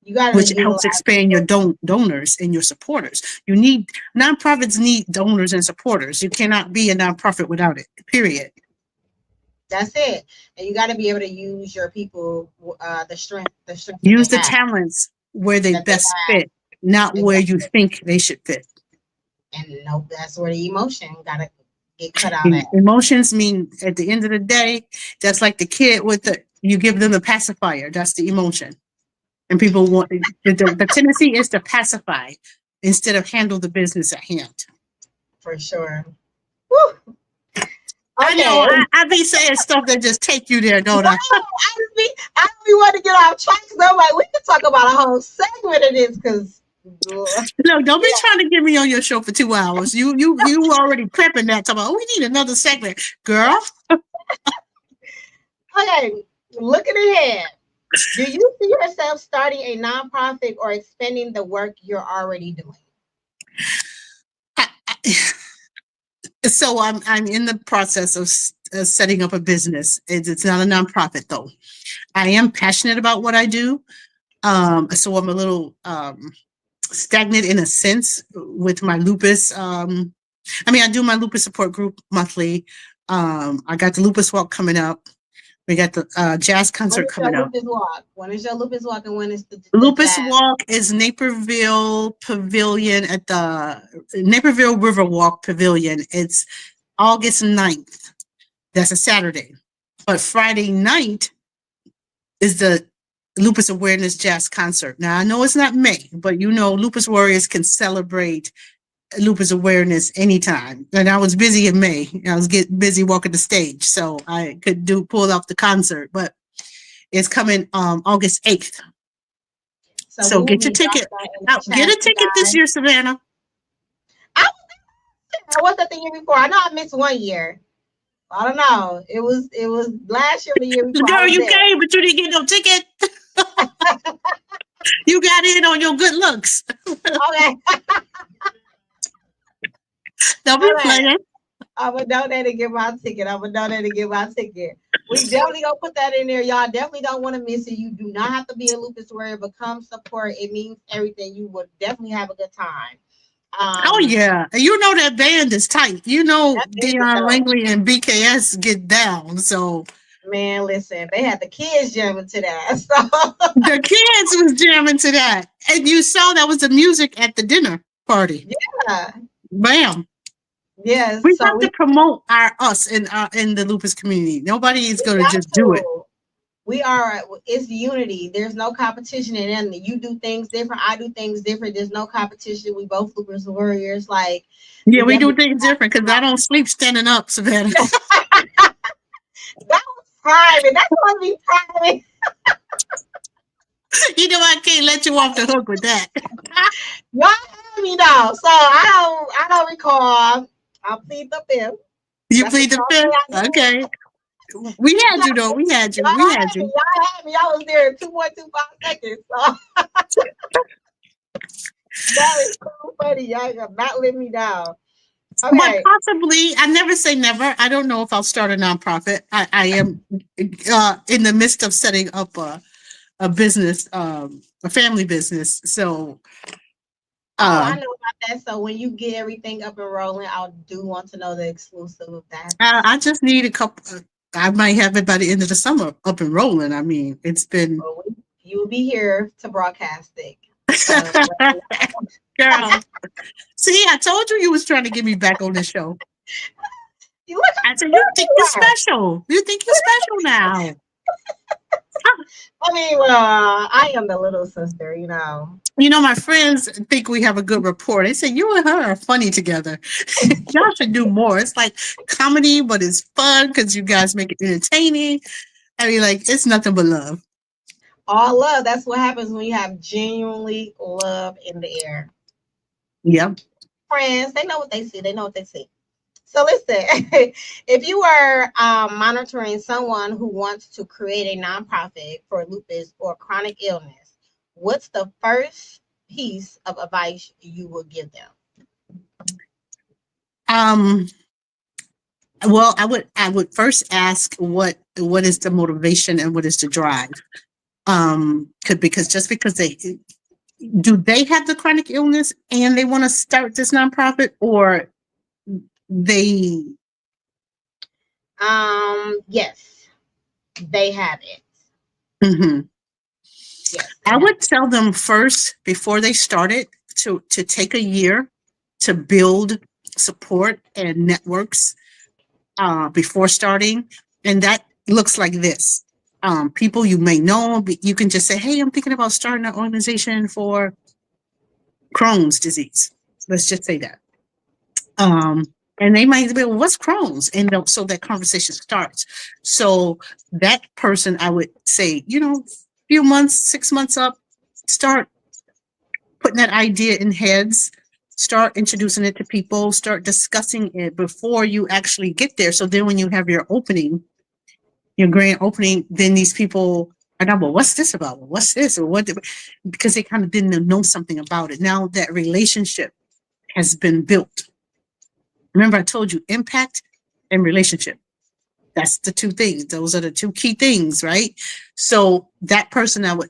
Which helps expand your donors and your supporters. Nonprofits need donors and supporters. You cannot be a nonprofit without it, period. That's it. And you got to be able to use your people, the strength. Use the talents where they best fit, not where you think they should fit. And that's where the emotion got to get cut out at. Emotions mean, at the end of the day, that's like the kid you give them the pacifier. That's the emotion. And people want, the tendency is to pacify instead of handle the business at hand. For sure. Woo. I know. Okay. I be saying stuff that just take you there, don't No, I? I don't be want to get off track. So I'm like, we can talk about a whole segment of this because. No, don't be trying to get me on your show for 2 hours. You already prepping that. Talking about, oh, we need another segment, girl. Okay, looking ahead, do you see yourself starting a nonprofit or expanding the work you're already doing? So I'm in the process of setting up a business. It's not a nonprofit though. I am passionate about what I do. So I'm a little stagnant in a sense with my lupus. I do my lupus support group monthly. I got the lupus walk coming up. We got the jazz concert coming up. Lupus walk? When is your lupus walk and when is the Lupus jazz? walk is Naperville Pavilion at the Naperville Riverwalk Pavilion. It's August 9th. That's a Saturday. But Friday night is the Lupus Awareness Jazz Concert. Now, I know it's not May, but lupus warriors can celebrate lupus awareness anytime. And I was busy in May. I was getting busy walking the stage, so I could pull off the concert. But it's coming August 8th. So get your ticket. Get a ticket this year, Savannah. I was at the year before. I know I missed 1 year. I don't know. It was last year or the year before. Girl, you came, but you didn't get no ticket. You got in on your good looks. Okay. Don't be playing. I'm going to donate and get my ticket. We definitely going to put that in there. Y'all definitely don't want to miss it. You do not have to be a lupus warrior, but come support. It means everything. You would definitely have a good time. Oh, yeah. You know that band is tight. Dion Langley and BKS get down. So, man, listen, they had the kids jamming to that. So the kids was jamming to that. And you saw that was the music at the dinner party. Yeah. Bam. Yes. We have to promote us in the lupus community. Nobody is going to just do it. It's unity. There's no competition in anything. You do things different. I do things different. There's no competition. We both lupus warriors. Like, yeah, we do things different because I don't sleep standing up, Savannah. That was private. That's supposed to be private. I can't let you off the hook with that. Y'all have me now, so I don't recall. I'll plead the fifth. You plead the fifth? Okay. We had you though. We had you. Y'all had me. I was there in 2.25 seconds. So. That is so funny. Y'all got not let me down. Okay. But possibly, I never say never. I don't know if I'll start a nonprofit. I am in the midst of setting up a business, a family business. So. I know about that. So when you get everything up and rolling, I do want to know the exclusive of that. I just need a couple. I might have it by the end of the summer up and rolling. I mean, it's been. Well, you will be here to broadcast it. Girl, see, I told you was trying to get me back on the show. I said, you think you're special. You think you're special now. I mean, I am the little sister, my friends think we have a good rapport. They say you and her are funny together. Y'all should do more. It's like comedy, but it's fun because you guys make it entertaining. I mean, like, it's nothing but love. All love. That's what happens when you have genuinely love in the air. Yep. Friends, they know what they see. So listen, if you are monitoring someone who wants to create a nonprofit for lupus or chronic illness, what's the first piece of advice you would give them? Well, I would first ask what is the motivation and what is the drive? Because do they have the chronic illness and they want to start this nonprofit, or they? Yes, they have it. Mm-hmm. Yes, I would tell them first before they started to take a year to build support and networks before starting, and that looks like this. People you may know, but you can just say, hey, I'm thinking about starting an organization for Crohn's disease. Let's just say that. And they might be, well, what's Crohn's? And so that conversation starts. So that person, I would say, few months, 6 months up, start putting that idea in heads, start introducing it to people, start discussing it before you actually get there. So then when you have your opening, your grand opening, then these people are not, well, what's this about? Well, what's this? Or what? Because they kind of didn't know something about it. Now that relationship has been built. Remember, I told you impact and relationship. That's the two things. Those are the two key things, right? So that person, I would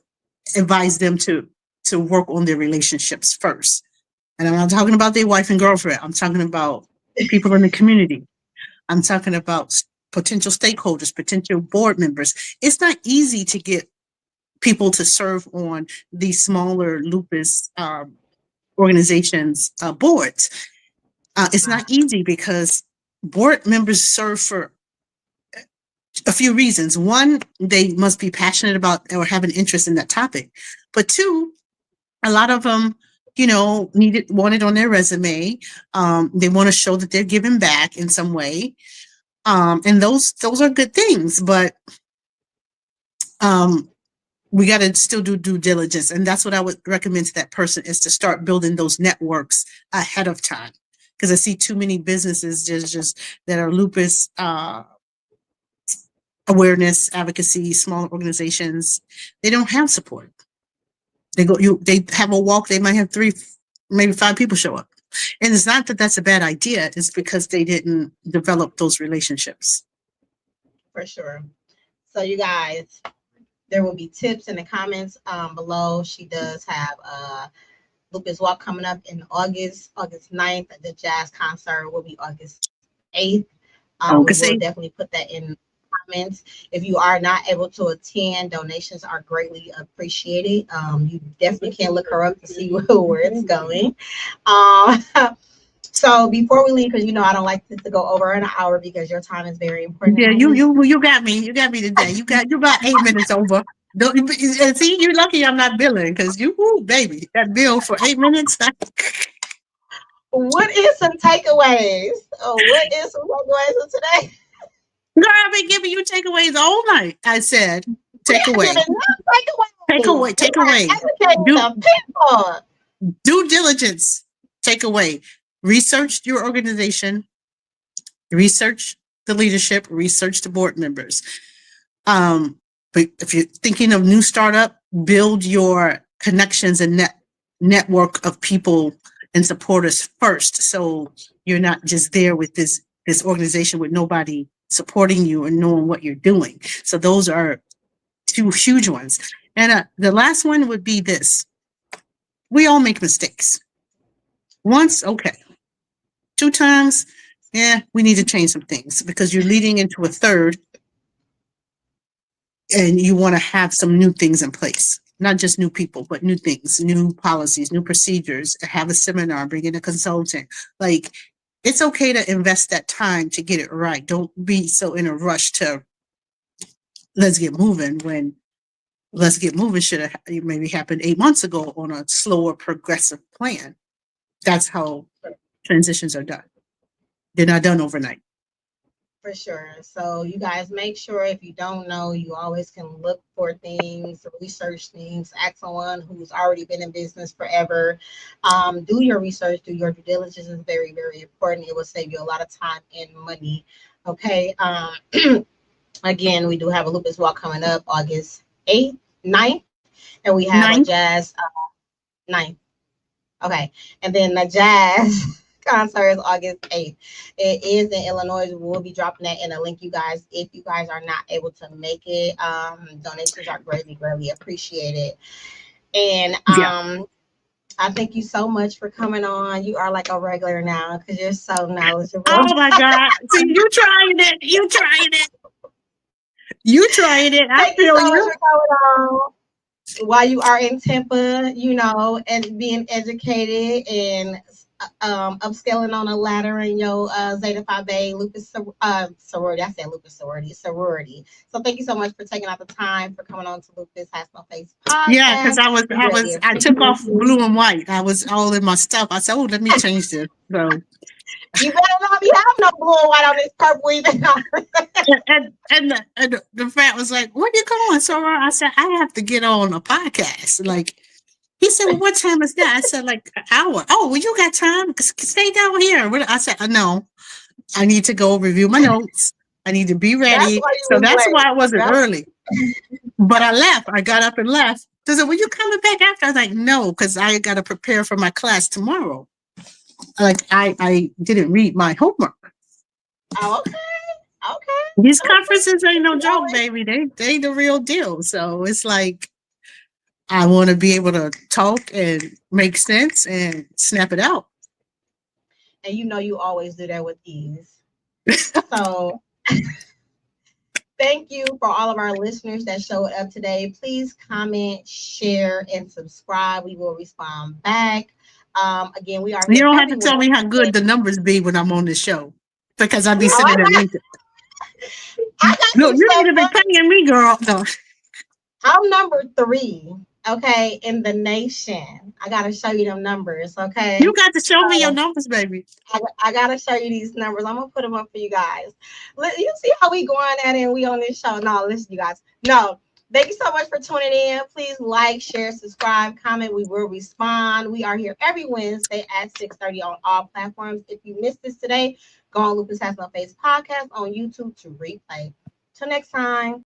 advise them to work on their relationships first. And I'm not talking about their wife and girlfriend. I'm talking about people in the community. I'm talking about potential stakeholders, potential board members. It's not easy to get people to serve on these smaller lupus organizations boards. It's not easy because board members serve for a few reasons. One, they must be passionate about or have an interest in that topic. But two, a lot of them, want it on their resume. They want to show that they're giving back in some way. And those are good things, but we got to still do due diligence. And that's what I would recommend to that person, is to start building those networks ahead of time. Because I see too many businesses just that are lupus awareness, advocacy, small organizations. They don't have support. They have a walk. They might have 3, maybe 5 people show up. And it's not that that's a bad idea. It's because they didn't develop those relationships. For sure. So you guys, there will be tips in the comments below. She does have a lupus walk coming up in August 9th. The jazz concert will be August 8th. We will definitely put that in comments. If you are not able to attend, donations are greatly appreciated. You definitely can look her up to see where it's going. So before we leave, because I don't like this to go over an hour because your time is very important. Yeah, you got me. You got me today. You about 8 minutes over. See, you're lucky I'm not billing, because baby, that bill for 8 minutes. What is some takeaways? What is some takeaways of today? Girl, I've been giving you takeaways all night. I said, takeaway. Due diligence. Takeaway. Research your organization. Research the leadership. Research the board members. But if you're thinking of new startup, build your connections and network of people and supporters first. So you're not just there with this organization with nobody supporting you and knowing what you're doing. So those are 2 huge ones. And the last one would be this. We all make mistakes. Once, okay. 2 times, we need to change some things, because you're leading into a third and you want to have some new things in place. Not just new people, but new things, new policies, new procedures, have a seminar, bring in a consultant. Like, it's okay to invest that time to get it right. Don't be so in a rush to let's get moving, when let's get moving should have maybe happened 8 months ago on a slower progressive plan. That's how transitions are done. They're not done overnight. For sure. So you guys, make sure, if you don't know, you always can look for things, research things, ask someone who's already been in business forever. Do your research, do your due diligence is very, very important. It will save you a lot of time and money. Okay. Again, we do have a lupus walk coming up August 8th, 9th, and we have a jazz 9th. Okay. And then the jazz concert is August 8th. It is in Illinois. We will be dropping that in a link, you guys. If you guys are not able to make it, donations are greatly, greatly appreciated. And I thank you so much for coming on. You are like a regular now because you're so knowledgeable. Oh my God. See, you trying it. I feel you. While you are in Tampa, and being educated and upscaling on a ladder in your Zeta Phi Beta lupus sorority. I said lupus sorority. So thank you so much for taking out the time for coming on to Lupus Has No Face podcast. Yeah, because I took off blue and white. I was all in my stuff. I said, let me change this. So You better not be having no blue and white on this purple even. And the frat was like, "Where you going?" So I said, "I have to get on a podcast." Like he said, "Well, what time is that?" I said, "Like an hour." "Oh, well, you got time? Stay down here." I said, "No, I need to go review my notes. I need to be That's ready." why you So was that's late. why I wasn't Yep. early. But I left. I got up and left. They said, "Well, you coming back after?" I was like, "No, because I got to prepare for my class tomorrow." Like I didn't read my homework. Oh, okay. Okay. These Okay. conferences ain't no You joke, always, baby. They the real deal. So it's like I want to be able to talk and make sense and snap it out. and you always do that with ease. So thank you for all of our listeners that showed up today. Please comment, share, and subscribe. We will respond back. Again, we are You here don't have every to tell me how Wednesday. good the numbers be when I'm on the show because I be Oh, sitting there listening. I got No, some you stuff need to be for you. paying me, girl. No. I'm number 3, okay, in the nation. I gotta show you them numbers, You okay? got to show me your So numbers, baby. I gotta show you these numbers. I'm gonna put them up for you guys. You see how we going at it and we on this show. No, listen, you guys. No, thank you so much for tuning in. Please like, share, subscribe, comment. We will respond. We are here every Wednesday at 6:30 on all platforms. If you missed this today, go on Lupus Has No Face podcast on YouTube to replay. Till next time.